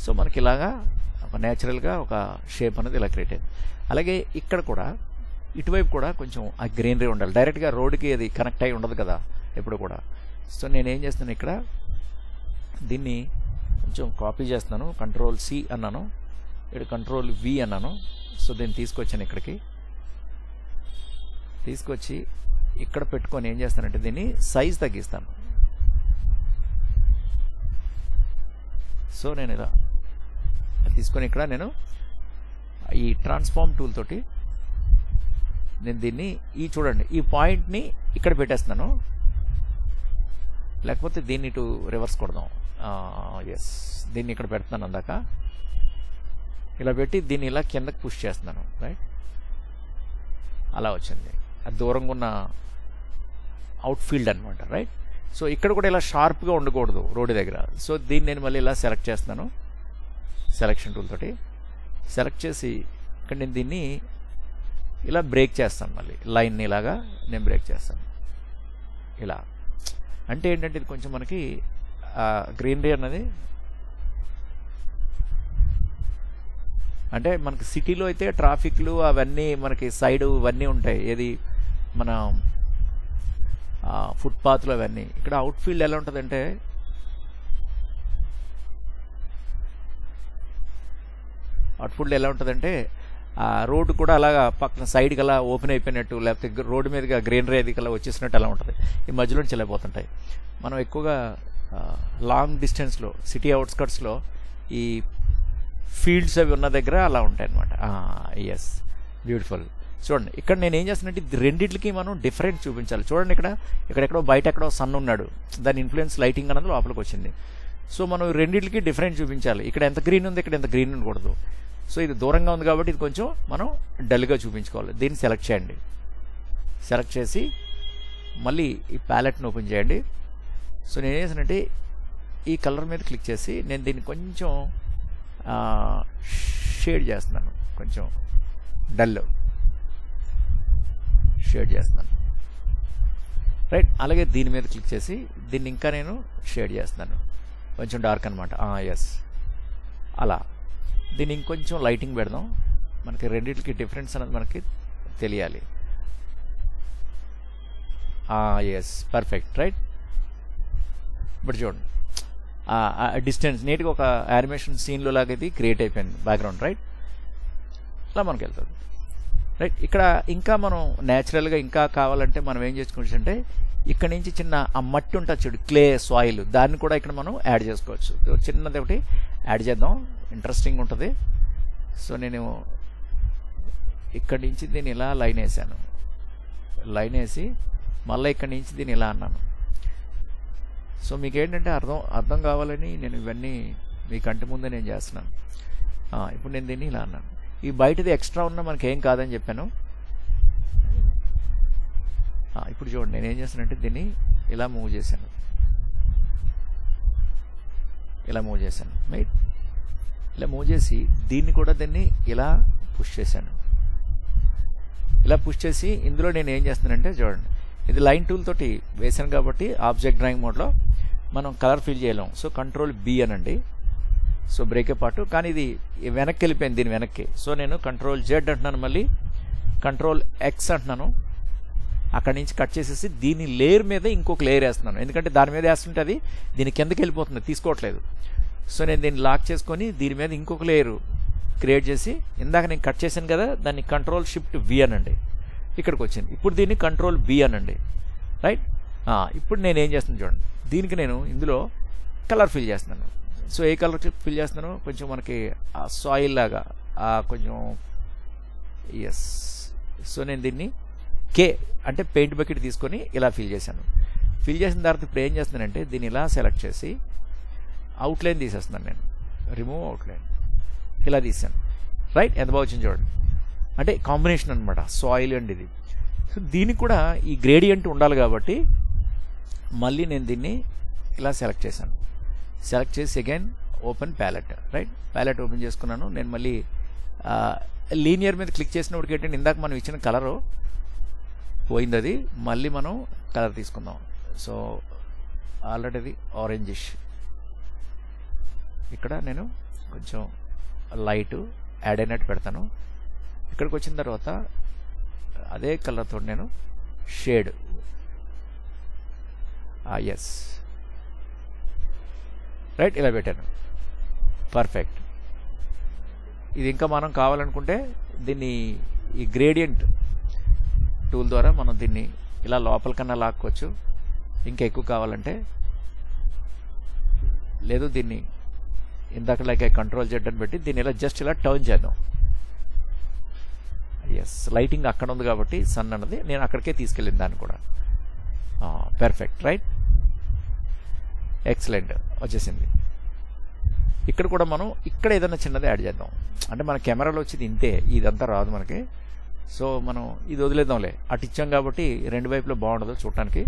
సో మనకి ఇలాగా ఒక న్యాచురల్గా ఒక షేప్ అనేది ఇలా క్రియేట్ అయింది. అలాగే ఇక్కడ కూడా ఇటువైపు కూడా కొంచెం ఆ గ్రీనరీ ఉండాలి. డైరెక్ట్గా రోడ్డుకి అది కనెక్ట్ అయి ఉండదు కదా ఎప్పుడు కూడా. సో నేనేం చేస్తున్నాను, ఇక్కడ దీన్ని కొంచెం కాపీ చేస్తున్నాను, Ctrl+C అన్నాను, ఇక్కడ Ctrl+V అన్నాను. సో దీన్ని తీసుకొచ్చాను, ఇక్కడికి తీసుకొచ్చి ఇక్కడ పెట్టుకొని ఏం చేస్తానంటే దీన్ని సైజ్ తగ్గిస్తాను. సో నేను ఇలా తీసుకొని ఇక్కడ నేను ఈ ట్రాన్స్ఫార్మ్ టూల్ తోటి నేను దీన్ని చూడండి ఈ పాయింట్ని ఇక్కడ పెట్టేస్తున్నాను, లేకపోతే దీన్ని ఇటు రివర్స్ కొడదాం. ఎస్, దీన్ని ఇక్కడ పెడుతున్నాను అందాక, ఇలా పెట్టి దీన్ని ఇలా కిందకి పుష్ చేస్తున్నాను. రైట్, అలా వచ్చింది. అది దూరంగా ఉన్న అవుట్ ఫీల్డ్ అనమాట. రైట్, సో ఇక్కడ కూడా ఇలా షార్ప్గా ఉండకూడదు రోడ్డు దగ్గర. సో దీన్ని నేను మళ్ళీ ఇలా సెలెక్ట్ చేస్తున్నాను, సెలెక్షన్ టూల్ తోటి సెలెక్ట్ చేసి ఇక్కడ నేను దీన్ని ఇలా బ్రేక్ చేస్తాను, మళ్ళీ లైన్ని ఇలాగా నేను బ్రేక్ చేస్తాను. ఇలా అంటే ఏంటంటే ఇది కొంచెం మనకి గ్రీనరీ అన్నది, అంటే మనకి సిటీలో అయితే ట్రాఫిక్లు అవన్నీ మనకి సైడ్ ఇవన్నీ ఉంటాయి, ఏది మన ఫుట్పాత్లు అవన్నీ. ఇక్కడ అవుట్ ఫీల్డ్ ఎలా ఉంటుందంటే రోడ్డు కూడా అలాగా పక్కన సైడ్కి అలా ఓపెన్ అయిపోయినట్టు, లేకపోతే రోడ్డు మీదుగా గ్రీనరీ అది అలా వచ్చేసినట్టు అలా ఉంటుంది. ఈ మధ్యలో చెల్లైపోతుంటాయి. మనం ఎక్కువగా లాంగ్ డిస్టెన్స్లో సిటీ అవుట్స్కట్స్లో ఈ ఫీల్డ్స్ అవి ఉన్న దగ్గర అలా ఉంటాయి అన్నమాట. Yes, beautiful. చూడండి ఇక్కడ నేను ఏం చేస్తానంటే రెండింటికి మనం డిఫరెంట్ చూపించాలి. చూడండి ఇక్కడెక్కడో బయట ఎక్కడో సన్ ఉన్నాడు, దాని ఇన్ఫ్లుయెన్స్ లైటింగ్ అన్నది లోపలికి వచ్చింది. సో మనం రెండింటికి డిఫరెంట్ చూపించాలి. ఇక్కడ ఎంత గ్రీన్ ఉంది, ఇక్కడ ఎంత గ్రీన్ ఉండకూడదు. సో ఇది దూరంగా ఉంది కాబట్టి ఇది కొంచెం మనం డల్గా చూపించుకోవాలి. దీన్ని సెలెక్ట్ చేయండి. సెలెక్ట్ చేసి మళ్ళీ ఈ ప్యాలెట్ని ఓపెన్ చేయండి. సో నేను ఏం చేశానంటే ఈ కలర్ మీద క్లిక్ చేసి నేను దీన్ని కొంచెం షేడ్ చేస్తున్నాను, కొంచెం డల్ షేడ్ చేస్తున్నాను. రైట్, అలాగే దీని మీద క్లిక్ చేసి దీన్ని ఇంకా నేను షేడ్ చేస్తున్నాను, కొంచెం డార్క్ అనమాట. ఎస్, అలా దీన్ని ఇంకొంచెం లైటింగ్ పెడదాం, మనకి రెండింటికి డిఫరెన్స్ అనేది మనకి తెలియాలి. Yes, perfect. రైట్, ఇప్పుడు చూడండి డిస్టెన్స్ నీట్గా ఒక యానిమేషన్ సీన్లో లాగా ఇది క్రియేట్ అయిపోయింది బ్యాక్గ్రౌండ్. రైట్, అలా మనకి వెళ్తుంది. రైట్, ఇక్కడ ఇంకా మనం న్యాచురల్గా ఇంకా కావాలంటే మనం ఏం చేసుకోవచ్చు అంటే ఇక్కడ నుంచి చిన్న ఆ మట్టి ఉంటుంది చూడు, క్లే సాయిల్, దాన్ని కూడా ఇక్కడ మనం యాడ్ చేసుకోవచ్చు. చిన్నది ఒకటి యాడ్ చేద్దాం, ఇంట్రెస్టింగ్ ఉంటుంది. సో నేను ఇక్కడి నుంచి దీన్ని ఇలా లైన్ వేసాను, లైన్ వేసి మళ్ళీ ఇక్కడి నుంచి దీన్ని ఇలా అన్నాను. సో మీకు ఏంటంటే అర్థం కావాలని నేను ఇవన్నీ మీ కంటి ముందే నేను చేస్తున్నాను. ఇప్పుడు నేను దీన్ని ఇలా అన్నాను. ఈ బయటది ఎక్స్ట్రా ఉన్న మనకి ఏం కాదని చెప్పాను. ఇప్పుడు చూడండి నేను ఏం చేస్తానంటే దీన్ని ఇలా మూవ్ చేశాను, ఇలా మూవ్ చేశాను. రైట్, ఇలా మూవ్ చేసి దీన్ని కూడా దీన్ని ఇలా పుష్ చేశాను. ఇలా పుష్ చేసి ఇందులో నేను ఏం చేస్తున్నానంటే చూడండి, ఇది లైన్ టూల్ తోటి వేసాను కాబట్టి ఆబ్జెక్ట్ డ్రాయింగ్ మోడ్లో మనం కలర్ ఫిల్ చేయలేం. సో కంట్రోల్ B అనండి. సో బ్రేకే పార్ట్, కానీ ఇది వెనక్కి వెళ్ళిపోయింది దీని వెనక్కి. సో నేను కంట్రోల్ Z అంటున్నాను, మళ్ళీ కంట్రోల్ X అంటున్నాను. అక్కడి నుంచి కట్ చేసేసి దీని లేయర్ మీద ఇంకొక లేయర్ వేస్తున్నాను, ఎందుకంటే దాని మీద వేస్తుంటే అది దీని కిందకి వెళ్ళిపోతుంది, తీసుకోవట్లేదు. సో నేను దీన్ని లాక్ చేసుకొని దీని మీద ఇంకొక లేయర్ క్రియేట్ చేసి ఇందాక నేను కట్ చేశాను కదా, దాన్ని కంట్రోల్ షిఫ్ట్ V అనండి, ఇక్కడికి వచ్చింది. ఇప్పుడు దీన్ని కంట్రోల్ B అనండి. రైట్, ఇప్పుడు నేను ఏం చేస్తున్నాను చూడండి, దీనికి నేను ఇందులో కలర్ ఫిల్ చేస్తున్నాను. సో ఏ కలర్ ఫిల్ చేస్తున్నాను, కొంచెం మనకి సాయిల్ లాగా కొంచెం. ఎస్, సో నేను దీన్ని K అంటే పెయింట్ బకెట్ తీసుకొని ఇలా ఫిల్ చేశాను. ఫిల్ చేసిన తర్వాత ఇప్పుడు ఏం చేస్తున్నానంటే దీన్ని ఇలా సెలెక్ట్ చేసి అవుట్లైన్ తీసేస్తున్నాను నేను, రిమూవ్ అవుట్లైన్, ఇలా తీసాను. రైట్, ఎంత బాగా వచ్చింది చూడండి, అంటే కాంబినేషన్ అనమాట సాయిల్ అండ్ ఇది. సో దీనికి కూడా ఈ గ్రేడియంట్ ఉండాలి కాబట్టి మళ్ళీ నేను దీన్ని ఇలా సెలెక్ట్ చేశాను. సెలెక్ట్ చేసి again open palette. Right, palette open చేసుకున్నాను. నేను మళ్ళీ లీనియర్ మీద క్లిక్ చేసినప్పటికి ఏంటంటే ఇందాక మనం ఇచ్చిన కలరు పోయింది, అది మళ్ళీ మనం కలర్ తీసుకుందాం. సో ఆల్రెడీ అది ఆరెంజిష్, ఇక్కడ నేను కొంచెం లైట్ యాడ్ అయినట్టు పెడతాను. ఇక్కడికి వచ్చిన తర్వాత అదే కలర్తో నేను షేడ్. ఎస్, రైట్, ఇలా పెట్టాను. పర్ఫెక్ట్. ఇది ఇంకా మనం కావాలనుకుంటే దీన్ని ఈ గ్రేడియంట్ టూల్ ద్వారా మనం దీన్ని ఇలా లోపలికన్నా లాక్కోవచ్చు, ఇంకా ఎక్కువ కావాలంటే. లేదు, దీన్ని ఇందాక లైక్ కంట్రోల్ Z అని పెట్టి దీన్ని ఇలా జస్ట్ ఇలా టర్న్ చేద్దాం. ఎస్, లైటింగ్ అక్కడ ఉంది కాబట్టి సన్ అన్నది నేను అక్కడికే తీసుకెళ్ళింది దాన్ని కూడా. పర్ఫెక్ట్. రైట్, ఎక్సలెంట్, వచ్చేసింది. ఇక్కడ కూడా మనం ఇక్కడ ఏదైనా చిన్నది యాడ్ చేద్దాం, అంటే మన కెమెరాలో వచ్చేది ఇంతే, ఇదంతా రాదు మనకి. సో మనం ఇది వదిలేద్దాంలే, అటు ఇచ్చాం కాబట్టి రెండు వైపులో బాగుండదు చూడటానికి.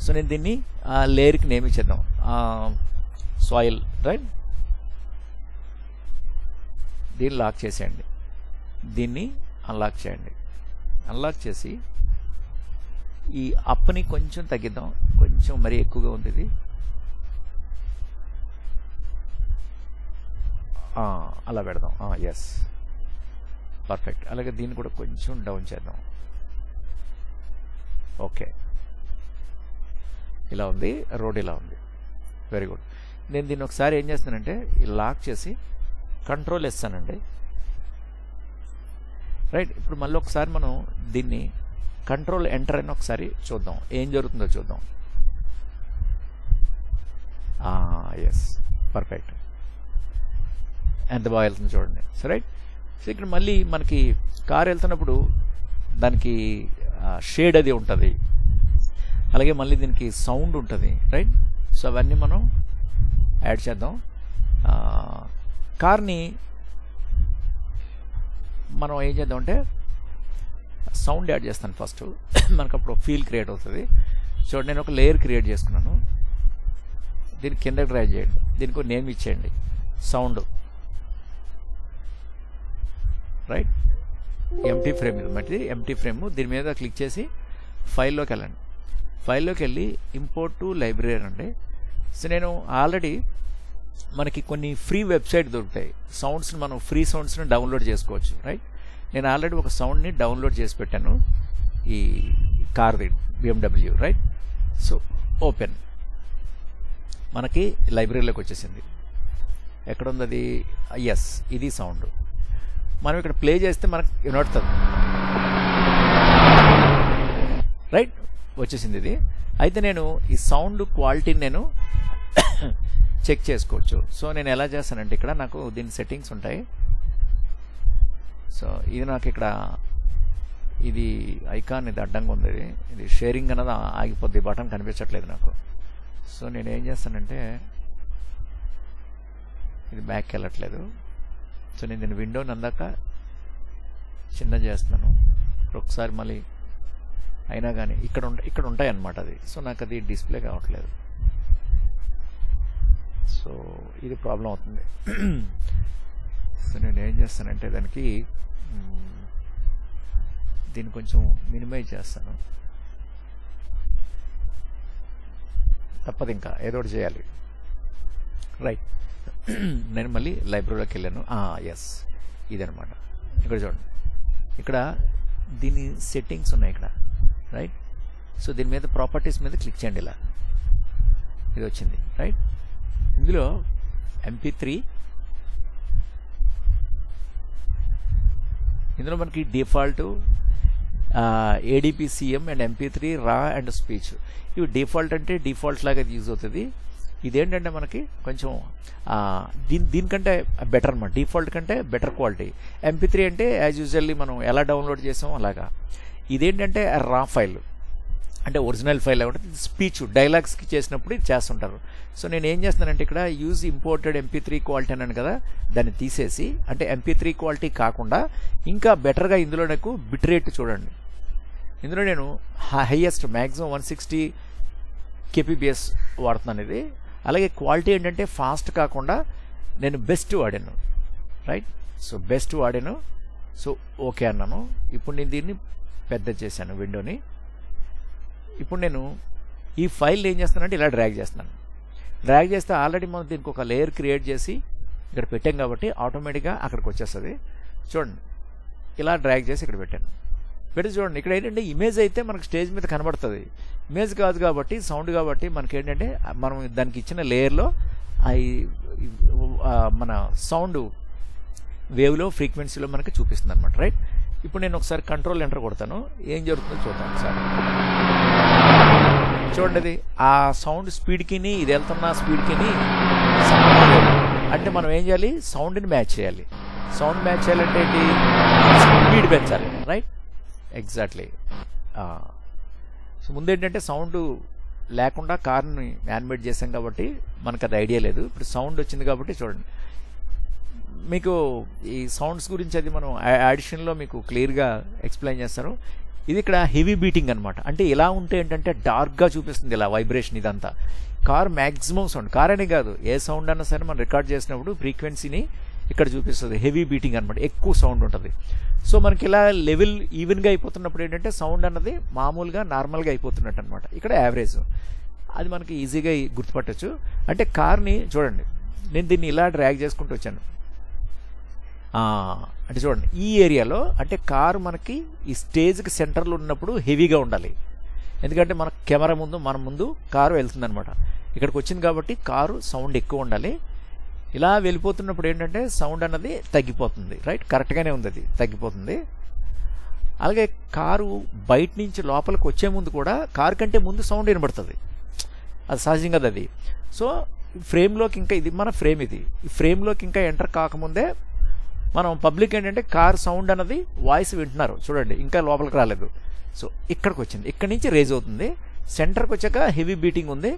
సో నేను దీన్ని లేయర్కి నేమ్ ఇచ్చేద్దాం, సాయిల్. రైట్, దీన్ని లాక్ చేసేయండి, దీన్ని అన్లాక్ చేయండి. అన్లాక్ చేసి ఈ అప్ని కొంచెం తగ్గిద్దాం, కొంచెం మరీ ఎక్కువగా ఉంది ఇది. అలా పెడదాం. Yes, perfect. అలాగే దీన్ని కూడా కొంచెం డౌన్ చేద్దాం. ఓకే, ఇలా ఉంది, రోడ్ ఇలా ఉంది. Very good. నేను దీన్ని ఒకసారి ఏం చేస్తానంటే లాక్ చేసి కంట్రోల్ ఇస్తానండి. రైట్, ఇప్పుడు మళ్ళీ ఒకసారి మనం దీన్ని కంట్రోల్ ఎంటర్ అని ఒకసారి చూద్దాం, ఏం జరుగుతుందో చూద్దాం. ఎస్, పర్ఫెక్ట్, ఎంత బాగా వెళ్తుందో చూడండి. సో రైట్, సో ఇక్కడ మళ్ళీ మనకి కారు వెళ్తున్నప్పుడు దానికి షేడ్ అది ఉంటుంది, అలాగే మళ్ళీ దీనికి సౌండ్ ఉంటుంది. రైట్, సో అవన్నీ మనం యాడ్ చేద్దాం. కార్ని మనం ఏం చేద్దామంటే సౌండ్ యాడ్ చేస్తాను ఫస్ట్. మనకు అప్పుడు ఫీల్ క్రియేట్ అవుతుంది. చూడండి, నేను ఒక లేయర్ క్రియేట్ చేసుకున్నాను. దీన్ని కింద డ్రాగ్ చేయండి, దీనికి ఒక నేమ్ ఇచ్చేయండి, సౌండ్. రైట్, ఎంటీ ఫ్రేమ్ ఇది మట్టి ఎంటీ ఫ్రేమ్. దీని మీద క్లిక్ చేసి ఫైల్లోకి వెళ్ళండి. ఫైల్లోకి వెళ్ళి ఇంపోర్ట్ టు లైబ్రరీ అండి. సో నేను ఆల్రెడీ మనకి కొన్ని ఫ్రీ వెబ్సైట్ దొరుకుతాయి, సౌండ్స్ని మనం ఫ్రీ సౌండ్స్ని డౌన్లోడ్ చేసుకోవచ్చు. రైట్, నేను ఆల్రెడీ ఒక సౌండ్ని డౌన్లోడ్ చేసి పెట్టాను, ఈ కార్ది BMW. రైట్, సో ఓపెన్, మనకి లైబ్రరీలోకి వచ్చేసింది. ఎక్కడుంది అది? ఎస్, ఇది సౌండ్. మనం ఇక్కడ ప్లే చేస్తే మనకు వినపడుతుంది. రైట్, వచ్చేసింది ఇది. అయితే నేను ఈ సౌండ్ క్వాలిటీని నేను చెక్ చేసుకోవచ్చు. సో నేను ఎలా చేస్తానంటే ఇక్కడ నాకు దీని సెట్టింగ్స్ ఉంటాయి. సో ఇది నాకు ఇక్కడ ఇది ఐకాన్ ఇది అడ్డంగా ఉంది, ఇది షేరింగ్ అన్నది ఆగిపోద్ది, బటన్ కనిపించట్లేదు నాకు. సో నేను ఏం చేస్తానంటే ఇది బ్యాక్ వెళ్ళట్లేదు. సో నేను దీన్ని విండోని అందాక చిన్న చేస్తున్నాను. ఒకసారి మళ్ళీ అయినా కానీ ఇక్కడ ఉంటాయి అన్నమాట అది. సో నాకు అది డిస్ప్లే కావట్లేదు. సో ఇది ప్రాబ్లం అవుతుంది. సో నేను ఏం చేస్తానంటే దీన్ని కొంచెం మినిమైజ్ చేస్తాను. తప్పదు, ఇంకా ఏదో ఒకటి చేయాలి. రైట్, నేను మళ్ళీ లైబ్రరీలోకి వెళ్ళాను. ఎస్, ఇదనమాట. ఇక్కడ చూడండి, ఇక్కడ దీని సెట్టింగ్స్ ఉన్నాయి ఇక్కడ. రైట్, సో దీని మీద ప్రాపర్టీస్ మీద క్లిక్ చేయండి. ఇలా ఇది వచ్చింది. రైట్, ఇందులో MP3, ఇందులో మనకి డిఫాల్ట్ ADP-CM అండ్ MP3 రా అండ్ స్పీచ్. ఇవి డిఫాల్ట్ అంటే డిఫాల్ట్ లాగా యూజ్ అవుతుంది. ఇదేంటంటే మనకి కొంచెం దీనికంటే బెటర్ అన్నమాట, డిఫాల్ట్ కంటే బెటర్ క్వాలిటీ. MP3 అంటే యాజ్ యూజువల్లీ మనం ఎలా డౌన్లోడ్ చేసామో అలాగా. ఇదేంటంటే రా ఫైల్, అంటే ఒరిజినల్ ఫైల్ కాబట్టి స్పీచ్ డైలాగ్స్కి చేసినప్పుడు ఇది చేస్తుంటారు. సో నేను ఏం చేస్తున్నానంటే ఇక్కడ యూజ్ ఇంపోర్టెడ్ MP3 క్వాలిటీ అన్నాను కదా, దాన్ని తీసేసి, అంటే MP3 క్వాలిటీ కాకుండా ఇంకా బెటర్గా ఇందులో నాకు బిట్ రేట్ చూడండి. ఇందులో నేను హైయెస్ట్ మ్యాక్సిమం 160 kbps వాడుతున్నాను ఇది. అలాగే క్వాలిటీ ఏంటంటే ఫాస్ట్ కాకుండా నేను బెస్ట్ వాడాను. రైట్, సో బెస్ట్ వాడాను. సో ఓకే అన్నాను. ఇప్పుడు నేను దీన్ని పెద్ద చేశాను విండోని. ఇప్పుడు నేను ఈ ఫైల్ ఏం చేస్తానంటే ఇలా డ్రాగ్ చేస్తున్నాను. డ్రాగ్ చేస్తే ఆల్రెడీ మనం దీనికి ఒక లేయర్ క్రియేట్ చేసి ఇక్కడ పెట్టాం కాబట్టి ఆటోమేటిక్గా అక్కడికి వచ్చేస్తుంది. చూడండి, ఇలా డ్రాగ్ చేసి ఇక్కడ పెట్టాను. పెట్టి చూడండి, ఇక్కడ ఏంటంటే ఇమేజ్ అయితే మనకు స్టేజ్ మీద కనబడుతుంది, ఇమేజ్ కాదు కాబట్టి సౌండ్ కాబట్టి మనకి ఏంటంటే మనం దానికి ఇచ్చిన లేయర్లో మన సౌండ్ వేవ్లో ఫ్రీక్వెన్సీలో మనకి చూపిస్తుంది అనమాట. రైట్, ఇప్పుడు నేను ఒకసారి కంట్రోల్ ఎంటర్ కొడతాను, ఏం జరుగుతుందో చూద్దాం ఒకసారి. చూడండి, అది ఆ సౌండ్ స్పీడ్కి ఇది వెళ్తున్న స్పీడ్కి సంబంధం లేదు. అంటే మనం ఏం చేయాలి, సౌండ్ని మ్యాచ్ చేయాలి. సౌండ్ మ్యాచ్ చేయాలంటే ఏంటి, స్పీడ్ పెంచాలి. Right, exactly. సో ముందు ఏంటంటే సౌండ్ లేకుండా కార్ని యానిమేట్ చేసాం కాబట్టి మనకు అది ఐడియా లేదు. ఇప్పుడు సౌండ్ వచ్చింది కాబట్టి చూడండి, మీకు ఈ సౌండ్స్ గురించి అది మనం యాడిషన్లో మీకు క్లియర్గా ఎక్స్ప్లెయిన్ చేస్తారు. ఇది ఇక్కడ హెవీ బీటింగ్ అనమాట. అంటే ఇలా ఉంటే ఏంటంటే డార్క్గా చూపిస్తుంది, ఇలా వైబ్రేషన్ ఇదంతా. కార్ మ్యాక్సిమం సౌండ్, కార్ అనే కాదు ఏ సౌండ్ అన్నా సరే మనం రికార్డ్ చేసినప్పుడు ఫ్రీక్వెన్సీని ఇక్కడ చూపిస్తుంది, హెవీ బీటింగ్ అనమాట, ఎక్కువ సౌండ్ ఉంటుంది. సో మనకి ఇలా లెవెల్ ఈవెన్గా అయిపోతున్నప్పుడు ఏంటంటే సౌండ్ అన్నది మామూలుగా నార్మల్గా అయిపోతున్నట్టు అనమాట. ఇక్కడ యావరేజ్ అది మనకి ఈజీగా గుర్తుపట్టచ్చు. అంటే కార్ని చూడండి, నేను దీన్ని ఇలా డ్రాగ్ చేసుకుంటూ వచ్చాను. అంటే చూడండి, ఈ ఏరియాలో అంటే కారు మనకి ఈ స్టేజ్కి సెంటర్లో ఉన్నప్పుడు హెవీగా ఉండాలి. ఎందుకంటే మన కెమెరా ముందు మన ముందు కారు వెళ్తుందనమాట. ఇక్కడికి వచ్చింది కాబట్టి కారు సౌండ్ ఎక్కువ ఉండాలి. ఇలా వెళ్ళిపోతున్నప్పుడు ఏంటంటే సౌండ్ అన్నది తగ్గిపోతుంది. రైట్, కరెక్ట్గానే ఉంది, అది తగ్గిపోతుంది. అలాగే కారు బయట నుంచి లోపలికి వచ్చే ముందు కూడా కారు కంటే ముందు సౌండ్ వినబడుతుంది, అది సహజంగా అది. సో ఫ్రేమ్లోకి ఇంకా ఇది మన ఫ్రేమ్, ఇది ఈ ఫ్రేమ్లోకి ఇంకా ఎంటర్ కాకముందే మనం పబ్లిక్ ఏంటంటే కార్ సౌండ్ అన్నది వాయిస్ వింటున్నారు. చూడండి, ఇంకా లోపలికి రాలేదు. సో ఇక్కడికి వచ్చింది, ఇక్కడి నుంచి రేజ్ అవుతుంది. సెంటర్కి వచ్చాక హెవీ బీటింగ్ ఉంది.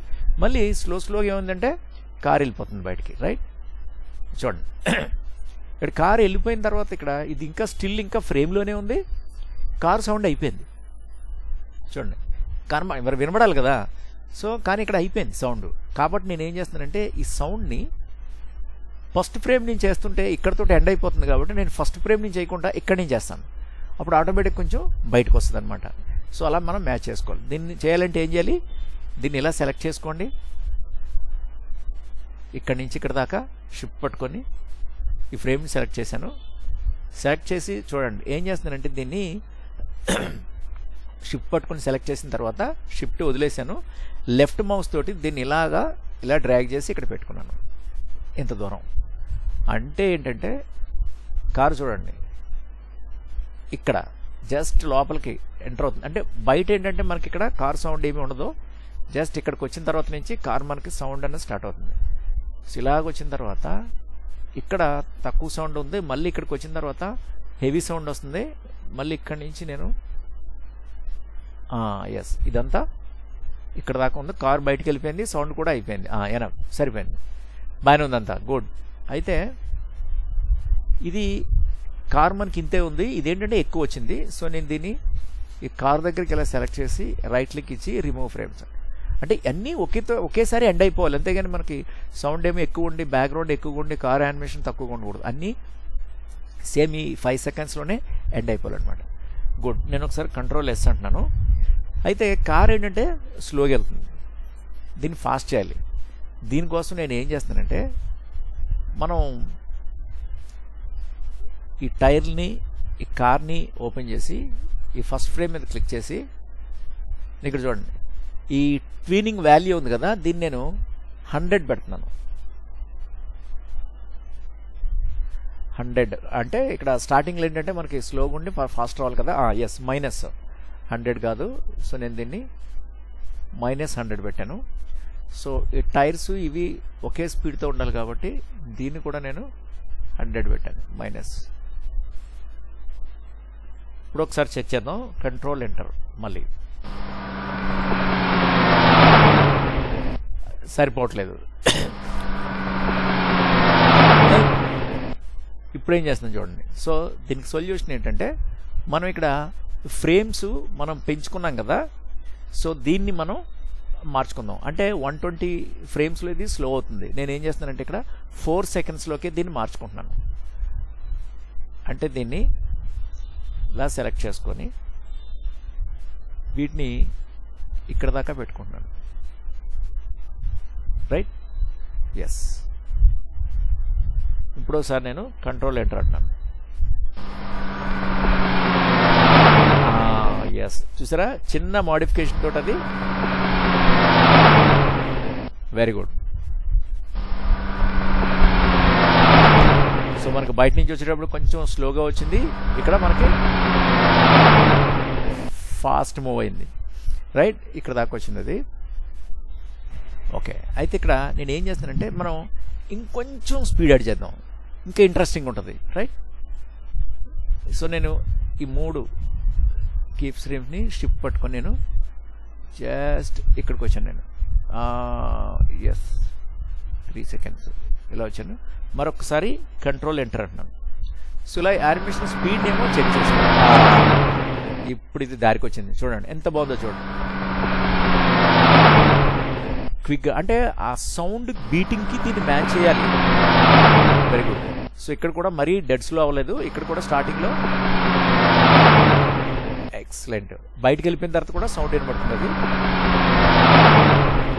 మళ్ళీ స్లోగా ఏముందంటే కార్ వెళ్ళిపోతుంది బయటికి. రైట్, చూడండి, ఇక్కడ కార్ వెళ్ళిపోయిన తర్వాత ఇక్కడ ఇది ఇంకా స్టిల్ ఇంకా ఫ్రేమ్లోనే ఉంది. కార్ సౌండ్ అయిపోయింది చూడండి. కార్ మరి వినబడాలి కదా. సో కానీ ఇక్కడ అయిపోయింది సౌండ్. కాబట్టి నేను ఏం చేస్తున్నానంటే ఈ సౌండ్ని ఫస్ట్ ఫ్రేమ్ నుంచి చేస్తుంటే ఇక్కడతో ఎండ్ అయిపోతుంది కాబట్టి నేను ఫస్ట్ ఫ్రేమ్ నుంచి చేయకుండా ఇక్కడి నుంచి చేస్తాను. అప్పుడు ఆటోమేటిక్ కొంచెం బయటకు వస్తుంది అనమాట. సో అలా మనం మ్యాచ్ చేసుకోవాలి. దీన్ని చేయాలంటే ఏం చేయాలి, దీన్ని ఇలా సెలెక్ట్ చేసుకోండి. ఇక్కడి నుంచి ఇక్కడ దాకా షిఫ్ట్ పట్టుకొని ఈ ఫ్రేమ్ని సెలెక్ట్ చేశాను. సెలెక్ట్ చేసి చూడండి ఏం చేస్తున్నానంటే దీన్ని షిఫ్ట్ పట్టుకొని సెలెక్ట్ చేసిన తర్వాత షిఫ్ట్ వదిలేశాను. లెఫ్ట్ మౌస్ తోటి దీన్ని ఇలా డ్రాగ్ చేసి ఇక్కడ పెట్టుకున్నాను. ఇంత దూరం అంటే ఏంటంటే కారు చూడండి ఇక్కడ జస్ట్ లోపలికి ఎంటర్ అవుతుంది. అంటే బయట ఏంటంటే మనకి ఇక్కడ కార్ సౌండ్ ఏమీ ఉండదు. జస్ట్ ఇక్కడికి వచ్చిన తర్వాత నుంచి కార్ మనకి సౌండ్ అనేది స్టార్ట్ అవుతుంది. సో ఇలాగ వచ్చిన తర్వాత ఇక్కడ తక్కువ సౌండ్ ఉంది. మళ్ళీ ఇక్కడికి వచ్చిన తర్వాత హెవీ సౌండ్ వస్తుంది. మళ్ళీ ఇక్కడి నుంచి నేను ఎస్ ఇదంతా ఇక్కడ దాకా ఉంది. కార్ బయటకు వెళ్ళిపోయింది, సౌండ్ కూడా అయిపోయింది. ఎనఫ్ సరిపోయింది, బాగానే ఉందంతా గుడ్. అయితే ఇది కార్ మనకి ఇంతే ఉంది. ఇదేంటంటే ఎక్కువ వచ్చింది. సో నేను దీన్ని ఈ కార్ దగ్గరికి ఇలా సెలెక్ట్ చేసి రైట్ క్లిక్ ఇచ్చి రిమూవ్ ఫ్రేమ్స్. అంటే అన్నీ ఒకేసారి ఎండ్ అయిపోవాలి. అంతేగాని మనకి సౌండ్ ఏమో ఎక్కువ ఉండి బ్యాక్గ్రౌండ్ ఎక్కువగా ఉండి కార్ యానిమేషన్ తక్కువగా ఉండకూడదు. అన్నీ సేమ్ ఈ 5 సెకండ్స్లోనే ఎండ్ అయిపోవాలన్నమాట. గుడ్. నేను ఒకసారి కంట్రోల్ ఎస్ అంటున్నాను. అయితే కార్ ఏంటంటే స్లోగా వెళ్తుంది, దీన్ని ఫాస్ట్ చేయాలి. దీనికోసం నేను ఏం చేస్తానంటే మనం ఈ టైర్ని ఈ కార్ని ఓపెన్ చేసి ఈ ఫస్ట్ ఫ్రేమ్ మీద క్లిక్ చేసి ఇక్కడ చూడండి ఈ ట్వీనింగ్ వాల్యూ ఉంది కదా, దీన్ని నేను 100 పెడుతున్నాను. 100 అంటే ఇక్కడ స్టార్టింగ్లో ఏంటంటే మనకి స్లోగా ఉండి ఫాస్ట్ రావాలి కదా. ఎస్ మైనస్ 100 కాదు. సో నేను దీన్ని -100 పెట్టాను. సో ఈ టైర్స్ ఇవి ఒకే స్పీడ్తో ఉండాలి కాబట్టి దీన్ని కూడా నేను 100 పెట్టాను మైనస్. ఇప్పుడు ఒకసారి చెక్ చేద్దాం. కంట్రోల్ ఎంటర్ మళ్ళీ సరిపోవట్లేదు. ఇప్పుడు ఏం చేస్తున్నాం చూడండి. సో దీనికి సొల్యూషన్ ఏంటంటే మనం ఇక్కడ ఫ్రేమ్స్ మనం పెంచుకున్నాం కదా. సో దీన్ని మనం మార్చుకుందాం. అంటే 120 ఫ్రేమ్స్లో ఇది స్లో అవుతుంది. నేను ఏం చేస్తున్నానంటే ఇక్కడ 4 సెకండ్స్లోకి దీన్ని మార్చుకుంటున్నాను. అంటే దీన్ని ఇలా సెలెక్ట్ చేసుకొని వీటిని ఇక్కడ దాకా పెట్టుకుంటున్నాను. రైట్. ఎస్. ఇప్పుడు ఒకసారి నేను కంట్రోల్ ఎంటర్ అంటున్నాను. ఎస్ చూసారా చిన్న మోడిఫికేషన్ తోటి అది వెరీ గుడ్. సో మనకి బయట నుంచి వచ్చేటప్పుడు కొంచెం స్లోగా వచ్చింది, ఇక్కడ మనకి ఫాస్ట్ మూవ్ అయింది. రైట్ ఇక్కడ దాకా వచ్చింది అది. ఓకే. అయితే ఇక్కడ నేను ఏం చేస్తానంటే మనం ఇంకొంచెం స్పీడ్ యాడ్ చేద్దాం, ఇంకా ఇంట్రెస్టింగ్ ఉంటుంది. రైట్. సో నేను ఈ 3 కీప్ ఫ్రేమ్స్ని షిఫ్ట్ పట్టుకొని నేను జస్ట్ ఇక్కడికి వచ్చాను. నేను ఎస్ 3 సెకండ్స్ ఇలా వచ్చాను. మరొకసారి కంట్రోల్ ఎంటర్ అంటున్నాను. సో ఇలా యానిమేషన్ స్పీడ్ ఏమో చెక్ చేస్తాను. ఇప్పుడు ఇది దారికి వచ్చింది చూడండి ఎంత బాగుందో చూడండి. క్విక్గా అంటే ఆ సౌండ్ బీటింగ్కి దీన్ని మ్యాచ్ చేయాలి. Very good. సో ఇక్కడ కూడా మరీ డెడ్ స్లో అవ్వలేదు. ఇక్కడ కూడా స్టార్టింగ్లో ఎక్సలెంట్. బయటికి వెళ్ళిపోయిన తర్వాత కూడా సౌండ్ వినబడుతుంది అది.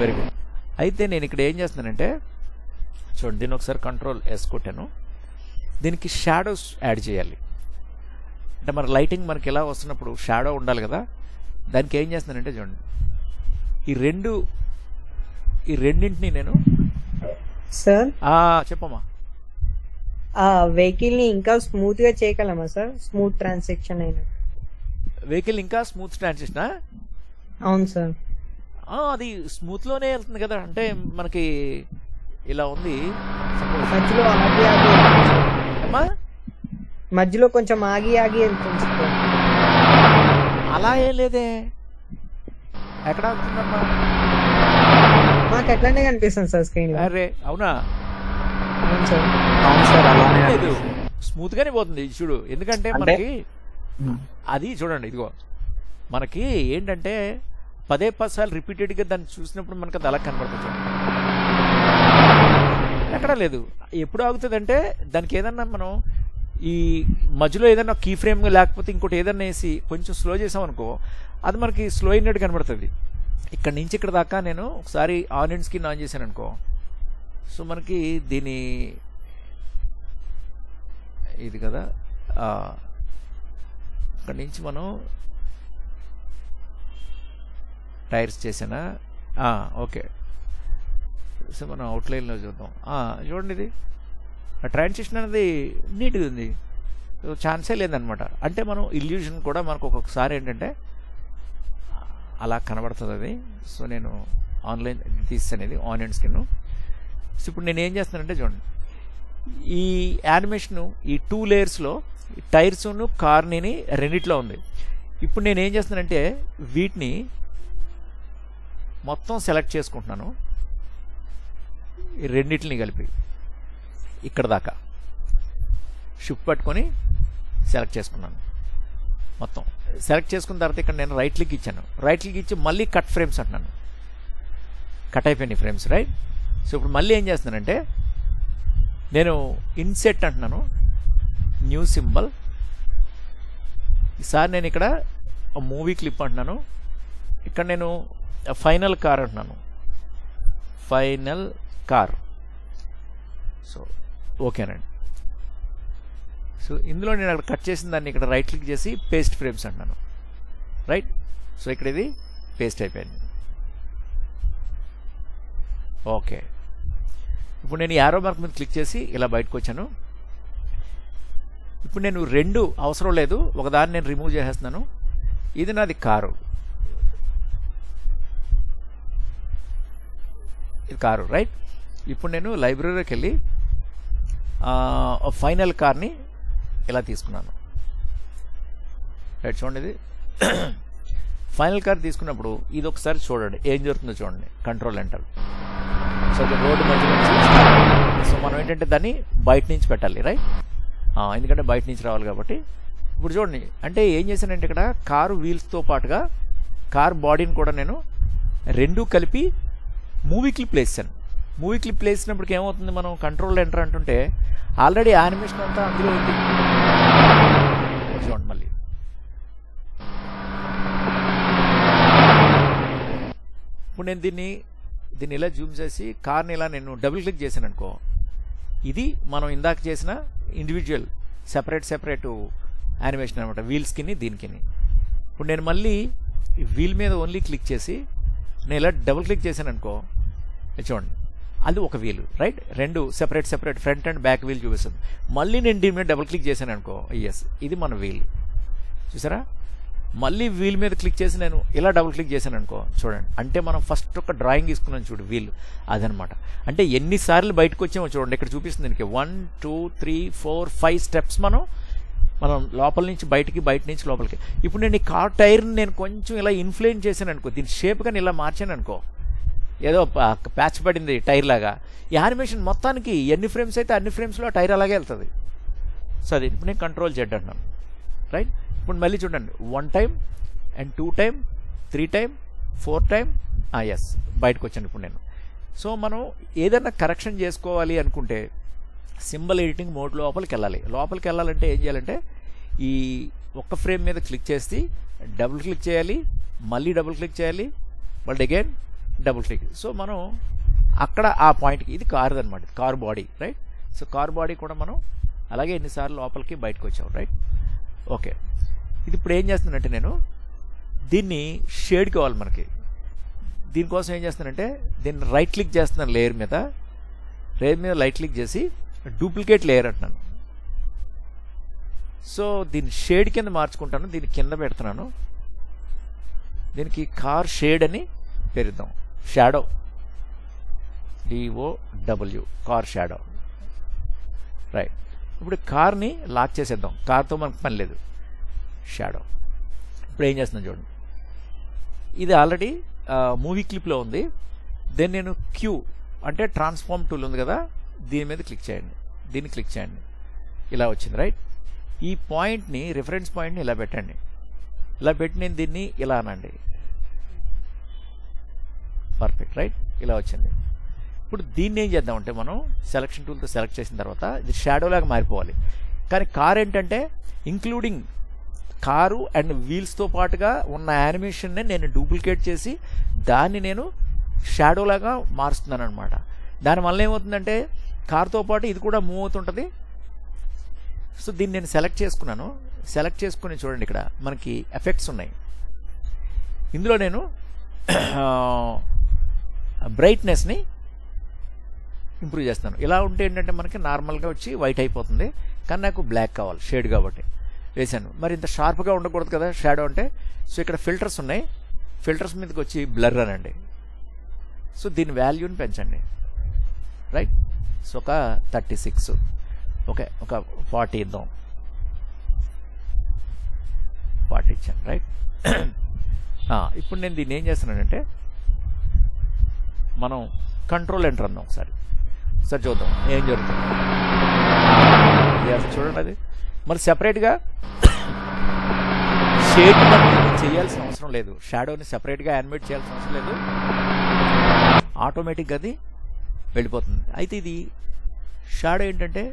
Very good. అయితే నేను ఇక్కడ ఏం చేస్తున్నానంటే చూడండి దీన్ని ఒకసారి కంట్రోల్ ఎస్ కొట్టాను. దీనికి షాడోస్ యాడ్ చేయాలి. అంటే మన లైటింగ్ మనకి ఎలా వస్తున్నప్పుడు షాడో ఉండాలి కదా. దానికి ఏం చేస్తున్నానంటే చూడండి ఈ రెండింటిని నేను సార్ చెప్పమ్మా. వెహికల్ ని ఇంకా స్మూత్ గా చేయగలమా సార్? స్మూత్ ట్రాన్సాక్షన్ అయినా వెహికల్ ఇంకా స్మూత్ ట్రాన్సిషన్. అవును సార్. అది స్మూత్ లోనే వెళ్తుంది కదా. అంటే మనకి ఇలా ఉంది మధ్యలో ఆగి ఆగి అమ్మా, మధ్యలో కొంచెం ఆగి ఆగి వెళ్తుంది సార్. అలా ఏం లేదే, ఎక్కడ అవుతుందమ్మా? మాకు ఎట్లానే కనిపిస్తుంది సార్ స్క్రీన్ లో. అరే అవునా? అవును సార్. అవును సార్ అలానే లేదు స్మూత్గానే పోతుంది ఇది చూడు. ఎందుకంటే అంటే- మనకి అది చూడండి, ఇదిగో మనకి ఏంటంటే 10 సార్లు రిపీటెడ్గా దాన్ని చూసినప్పుడు మనకు అది అలా కనబడుతుంది చూడండి. ఎక్కడా లేదు. ఎప్పుడు ఆగుతుంది అంటే దానికి ఏదన్నా మనం ఈ మధ్యలో ఏదన్నా కీ ఫ్రేమ్ లేకపోతే ఇంకోటి ఏదన్నా వేసి కొంచెం స్లో చేసామనుకో అది మనకి స్లో అయినట్టు కనబడుతుంది. ఇక్కడ నుంచి ఇక్కడ దాకా నేను ఒకసారి ఆన్ అండ్ స్క్రీన్ ఆన్ చేశాను అనుకో, సో మనకి దీని ఇది కదా, ఇక్కడ నుంచి మనం టైర్స్ చేసానా, ఓకే. సో మనం అవుట్లైన్లో చూద్దాం. చూడండి ఇది ట్రాన్సిషన్ అనేది నీట్గా ఉంది, ఛాన్సే లేదనమాట. అంటే మనం ఇల్యూషన్ కూడా మనకు ఒక్కొక్కసారి ఏంటంటే అలా కనబడుతుంది అది. సో నేను ఆన్లైన్ తీస్తాను ఇది ఆన్ అండ్ స్క్రీన్. సో ఇప్పుడు నేను ఏం చేస్తానంటే చూడండి, ఈ యానిమేషను ఈ 2 లేయర్స్లో టైర్స్ను కార్ని రెండిట్లో ఉంది. ఇప్పుడు నేను ఏం చేస్తానంటే వీటిని మొత్తం సెలెక్ట్ చేసుకుంటున్నాను, ఈ రెండిటిని కలిపి ఇక్కడ దాకా షిఫ్ట్ పట్టుకొని సెలెక్ట్ చేసుకున్నాను. మొత్తం సెలెక్ట్ చేసుకున్న తర్వాత ఇక్కడ నేను రైట్ క్లిక్ ఇచ్చాను. రైట్ క్లిక్ ఇచ్చి మళ్ళీ కట్ ఫ్రేమ్స్ అంటున్నాను. కట్ అయిపోయినాయి ఫ్రేమ్స్, రైట్. సో ఇప్పుడు మళ్ళీ ఏం చేస్తున్నానంటే నేను ఇన్సెట్ అంటున్నాను, న్యూ సింబల్. ఈసారి నేను ఇక్కడ మూవీ క్లిప్ అంటున్నాను. ఇక్కడ నేను ఫైనల్ కార్ అంటున్నాను, ఫైనల్ కార్. సో ఓకేనండి. సో ఇందులో నేను అక్కడ కట్ చేసిన దాన్ని ఇక్కడ రైట్ క్లిక్ చేసి పేస్ట్ ఫ్రేమ్స్ అంటున్నాను, రైట్. సో ఇక్కడ ఇది పేస్ట్ అయిపోయింది. ఓకే. ఇప్పుడు నేను యారో మార్క్ మీద క్లిక్ చేసి ఇలా బయటకు వచ్చాను. ఇప్పుడు నేను 2 అవసరం లేదు, ఒకదాన్ని నేను రిమూవ్ చేసేస్తున్నాను. ఇది నాది కారు, ఇది కారు, రైట్. ఇప్పుడు నేను లైబ్రరీకి వెళ్ళి ఫైనల్ కార్ని ఇలా తీసుకున్నాను, రైట్. చూడండి ఇది ఫైనల్ కార్ తీసుకున్నప్పుడు ఇది ఒకసారి చూడండి ఏం జరుగుతుందో చూడండి. Control enter. సో అది రోడ్డు మధ్యలో నుంచి, సో మనం ఏంటంటే దాన్ని బయట నుంచి పెట్టాలి, రైట్. ఎందుకంటే బయట నుంచి రావాలి కాబట్టి. ఇప్పుడు చూడండి, అంటే ఏం చేశానంటే ఇక్కడ కారు వీల్స్తో పాటుగా కార్ బాడీని కూడా నేను 2 కలిపి మూవీ క్లిప్ వేసాను. మూవీ క్లిప్ వేసినప్పటికి ఏమవుతుంది, మనం కంట్రోల్ ఎంటర్ అంటుంటే ఆల్రెడీ యానిమేషన్ అంతా అందులో ఉంది. చూడండి మళ్ళీ ఇప్పుడు నేను దీన్ని ఇలా జూమ్ చేసి కార్ని ఇలా నేను డబుల్ క్లిక్ చేశాను అనుకో, ఇది మనం ఇందాక చేసిన ఇండివిజువల్ సెపరేట్ యానిమేషన్ అనమాట, వీల్స్కి దీనికి. ఇప్పుడు నేను మళ్ళీ వీల్ మీద ఓన్లీ క్లిక్ చేసి నేను ఇలా డబుల్ క్లిక్ చేశాను అనుకో, చూడండి అది ఒక wheel, right. 2 separate front and back wheel చూపిస్తుంది. మళ్ళీ నేను దీని మీద డబుల్ క్లిక్ చేశాను అనుకో, ఎస్ ఇది మన వీల్, చూసారా. మళ్ళీ వీల్ మీద క్లిక్ చేసి నేను ఇలా డబుల్ క్లిక్ చేశాను అనుకో, చూడండి. అంటే మనం ఫస్ట్ ఒక డ్రాయింగ్ తీసుకున్నాం చూడు వీల్, అదనమాట. అంటే ఎన్నిసార్లు బయటకు వచ్చామో చూడండి, ఇక్కడ చూపిస్తుంది దీనికి 1 2 3 4 5 స్టెప్స్ మనం లోపల నుంచి బయటికి, బయట నుంచి లోపలికి. ఇప్పుడు నేను ఈ కార్ టైర్ని నేను కొంచెం ఇలా ఇన్ఫ్లుయెన్స్ చేశాను అనుకో, దీని షేప్ కానీ ఇలా మార్చాను అనుకో, ఏదో ప్యాచ్ పడింది టైర్ లాగా. ఈ యానిమేషన్ మొత్తానికి ఎన్ని ఫ్రేమ్స్ అయితే అన్ని ఫ్రేమ్స్లో ఆ టైర్ అలాగే వెళ్తుంది. సో అది ఇప్పుడు నేను కంట్రోల్ Z అంటున్నాను, రైట్. ఇప్పుడు మళ్ళీ చూడండి 1 time and 2 time 3 time 4 time, yes బయటకు వచ్చాను ఇప్పుడు నేను. సో మనం ఏదైనా కరెక్షన్ చేసుకోవాలి అనుకుంటే సింబల్ ఎడిటింగ్ మోడ్ లోపలికి వెళ్ళాలంటే ఏం చేయాలంటే ఈ ఒక్క ఫ్రేమ్ మీద క్లిక్ చేసి డబుల్ క్లిక్ చేయాలి, మళ్ళీ డబుల్ క్లిక్ చేయాలి, మళ్ళీ అగైన్ డబుల్ క్లిక్. సో మనం అక్కడ ఆ పాయింట్కి, ఇది కారుది అనమాట, car body, right. So car body కూడా మనం అలాగే ఎన్నిసార్లు లోపలికి బయటకు వచ్చాం, రైట్. ఓకే. ఇది ఇప్పుడు ఏం చేస్తున్నానంటే నేను దీన్ని షేడ్ కావాలి మనకి. దీనికోసం ఏం చేస్తానంటే దీన్ని రైట్ క్లిక్ చేస్తున్నాను లేయర్ మీద రైట్ క్లిక్ చేసి డూప్లికేట్ లేయర్ అంటున్నాను. సో దీన్ని షేడ్ కింద మార్చుకుంటాను, దీన్ని కింద పెడుతున్నాను. దీనికి కార్ షేడ్ అని పేరుద్దాం, shadow, DOW, car shadow, right. ఇప్పుడు కార్ని లాక్ చేసేద్దాం, కార్తో మనకు పని లేదు, షాడో. ఇప్పుడు ఏం చేస్తున్నాను చూడండి, ఇది ఆల్రెడీ మూవీ క్లిప్లో ఉంది. దెన్ నేను క్యూ అంటే ట్రాన్స్ఫార్మ్ టూల్ ఉంది కదా, దీని మీద క్లిక్ చేయండి, దీన్ని క్లిక్ చేయండి. ఇలా వచ్చింది రైట్. ఈ పాయింట్ని రిఫరెన్స్ పాయింట్ని ఇలా పెట్టండి. ఇలా పెట్టి నేను దీన్ని ఇలా అనండి. పర్ఫెక్ట్ రైట్, ఇలా వచ్చింది. ఇప్పుడు దీన్ని ఏం చేద్దామంటే మనం సెలక్షన్ టూల్తో సెలెక్ట్ చేసిన తర్వాత ఇది షాడో లాగా మారిపోవాలి. కానీ కార్ ఏంటంటే ఇంక్లూడింగ్ కారు అండ్ వీల్స్తో పాటుగా ఉన్న యానిమేషన్ని నేను డూప్లికేట్ చేసి దాన్ని నేను షాడో లాగా మారుస్తున్నాను అనమాట. దానివల్ల ఏమవుతుందంటే కార్తో పాటు ఇది కూడా మూవ్ అవుతుంటుంది. సో దీన్ని నేను సెలెక్ట్ చేసుకున్నాను. సెలెక్ట్ చేసుకుని చూడండి, ఇక్కడ మనకి ఎఫెక్ట్స్ ఉన్నాయి. ఇందులో నేను బ్రైట్నెస్ని ఇంప్రూవ్ చేస్తాను. ఇలా ఉంటే ఏంటంటే మనకి నార్మల్గా వచ్చి వైట్ అయిపోతుంది, కానీ నాకు బ్లాక్ కావాలి షేడ్ కాబట్టి వేసాను. మరి ఇంత షార్ప్గా ఉండకూడదు కదా షాడో అంటే. సో ఇక్కడ ఫిల్టర్స్ ఉన్నాయి, ఫిల్టర్స్ మీదకి వచ్చి బ్లర్ అనండి. సో దీని వాల్యూని పెంచండి రైట్. సో ఒక 36, ఓకే ఒక 40 ఇద్దాం. 40 ఇచ్చాను రైట్. ఇప్పుడు నేను దీన్ని ఏం చేస్తున్నానంటే మనం కంట్రోల్ ఎంటర్ అన్నాం. ఒకసారి చూద్దాం ఏం జరుగుతుంది. చూడండి, అది మరి సెపరేట్గా షేడ్ చేయాల్సిన అవసరం లేదు, షాడోని సెపరేట్గా యానిమేట్ చేయాల్సిన అవసరం లేదు, ఆటోమేటిక్గా అది వెళ్ళిపోతుంది. అయితే ఇది షాడో ఏంటంటే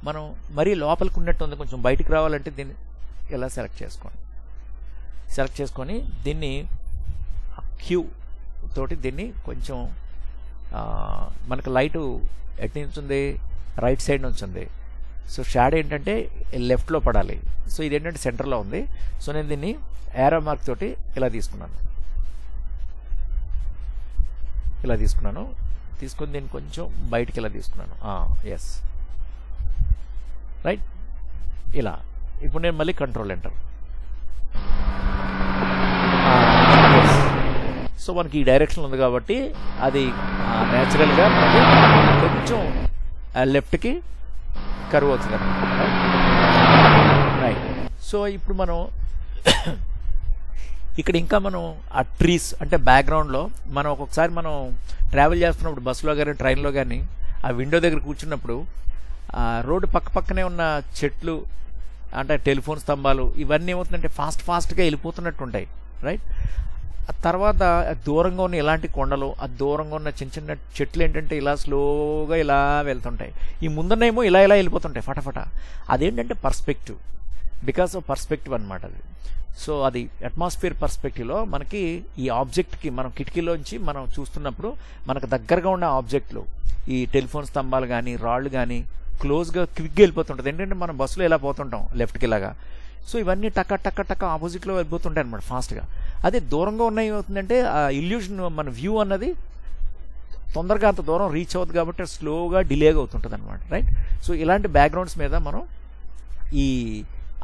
మనం మరీ లోపలికి ఉన్నట్టు ఉంది, కొంచెం బయటికి రావాలంటే దీన్ని ఇలా సెలెక్ట్ చేసుకోండి. సెలెక్ట్ చేసుకొని దీన్ని క్యూ తోటి దీన్ని కొంచెం మనకు లైటు ఎటు నుంచి ఉంది, రైట్ సైడ్ నుంచి ఉంది. సో షాడో ఏంటంటే లెఫ్ట్లో పడాలి. సో ఇదేంటంటే సెంటర్లో ఉంది. సో నేను దీన్ని యారో మార్క్ తోటి ఇలా తీసుకున్నాను. తీసుకొని దీన్ని కొంచెం బయటికి ఇలా తీసుకున్నాను. ఎస్ రైట్, ఇలా. ఇప్పుడు నేను మళ్ళీ కంట్రోల్ ఎంటర్. సో మనకి ఈ డైరెక్షన్ ఉంది కాబట్టి అది న్యాచురల్గా మనకి కొంచెం లెఫ్ట్కి కర్వ్ అవుతుంది రైట్. సో ఇప్పుడు మనం ఇక్కడ ఇంకా మనం ఆ ట్రీస్ అంటే బ్యాక్గ్రౌండ్లో మనం ఒక్కొక్కసారి మనం ట్రావెల్ చేస్తున్నప్పుడు బస్సులో కానీ ట్రైన్లో కానీ ఆ విండో దగ్గర కూర్చున్నప్పుడు రోడ్డు పక్కనే ఉన్న చెట్లు అంటే టెలిఫోన్ స్తంభాలు ఇవన్నీ ఏమవుతుందంటే ఫాస్ట్గా వెళ్ళిపోతున్నట్టు ఉంటాయి రైట్. తర్వాత దూరంగా ఉన్న ఇలాంటి కొండలు, ఆ దూరంగా ఉన్న చిన్న చిన్న చెట్లు ఏంటంటే ఇలా స్లోగా ఇలా వెళ్తుంటాయి. ఈ ముందనేమో ఇలా వెళ్ళిపోతుంటాయి ఫటాఫట. అదేంటంటే పర్స్పెక్టివ్, బికాస్ ఆఫ్ పర్స్పెక్టివ్ అనమాట అది. సో అది అట్మాస్ఫియర్ పర్స్పెక్టివ్లో మనకి ఈ ఆబ్జెక్ట్కి మనం కిటికీలోంచి మనం చూస్తున్నప్పుడు మనకు దగ్గరగా ఉన్న ఆబ్జెక్ట్లు ఈ టెలిఫోన్ స్తంభాలు కానీ రాళ్ళు కానీ క్లోజ్గా క్విక్గా వెళ్ళిపోతుంటుంది. ఏంటంటే మనం బస్సులో ఇలా పోతుంటాం లెఫ్ట్కి ఇలాగా. సో ఇవన్నీ టక్క ఆపోజిట్లో వెళ్ళిపోతుంటాయి అనమాట ఫాస్ట్గా. అదే దూరంగా ఉన్న ఏమవుతుందంటే ఆ ఇల్యూషన్ మన వ్యూ అన్నది తొందరగా అంత దూరం రీచ్ అవుతుంది కాబట్టి స్లోగా డిలేగా అవుతుంటుంది అనమాట రైట్. సో ఇలాంటి బ్యాక్గ్రౌండ్స్ మీద మనం ఈ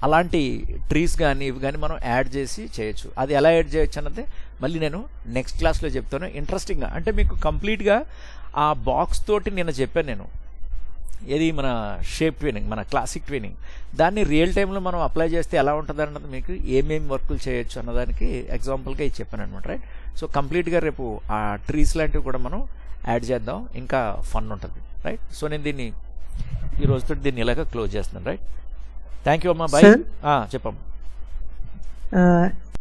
అలాంటి ట్రీస్ కానీ ఇవి కానీ మనం యాడ్ చేసి చేయొచ్చు. అది ఎలా యాడ్ చేయొచ్చు అన్నది మళ్ళీ నేను నెక్స్ట్ క్లాస్లో చెప్తాను. ఇంట్రెస్టింగ్గా అంటే మీకు కంప్లీట్గా ఆ బాక్స్ తోటి నిన్న చెప్పాను నేను, ఏది మన షేప్ ట్వినింగ్, మన క్లాసిక్ ట్వినింగ్, దాన్ని రియల్ టైంలో మనం అప్లై చేస్తే ఎలా ఉంటుంది అన్నది మీకు ఏమేమి వర్కులు చేయొచ్చు అన్నదానికి ఎగ్జాంపుల్గా ఇది చెప్పాను అనమాట రైట్. సో కంప్లీట్గా రేపు ఆ ట్రీస్ లాంటివి కూడా మనం యాడ్ చేద్దాం, ఇంకా ఫన్ ఉంటుంది రైట్. సో నేను దీన్ని ఈ రోజుతో దీన్ని ఇలాగ క్లోజ్ చేస్తున్నాను రైట్. థ్యాంక్ యూ అమ్మా, బాయ్. చెప్పమ్మా.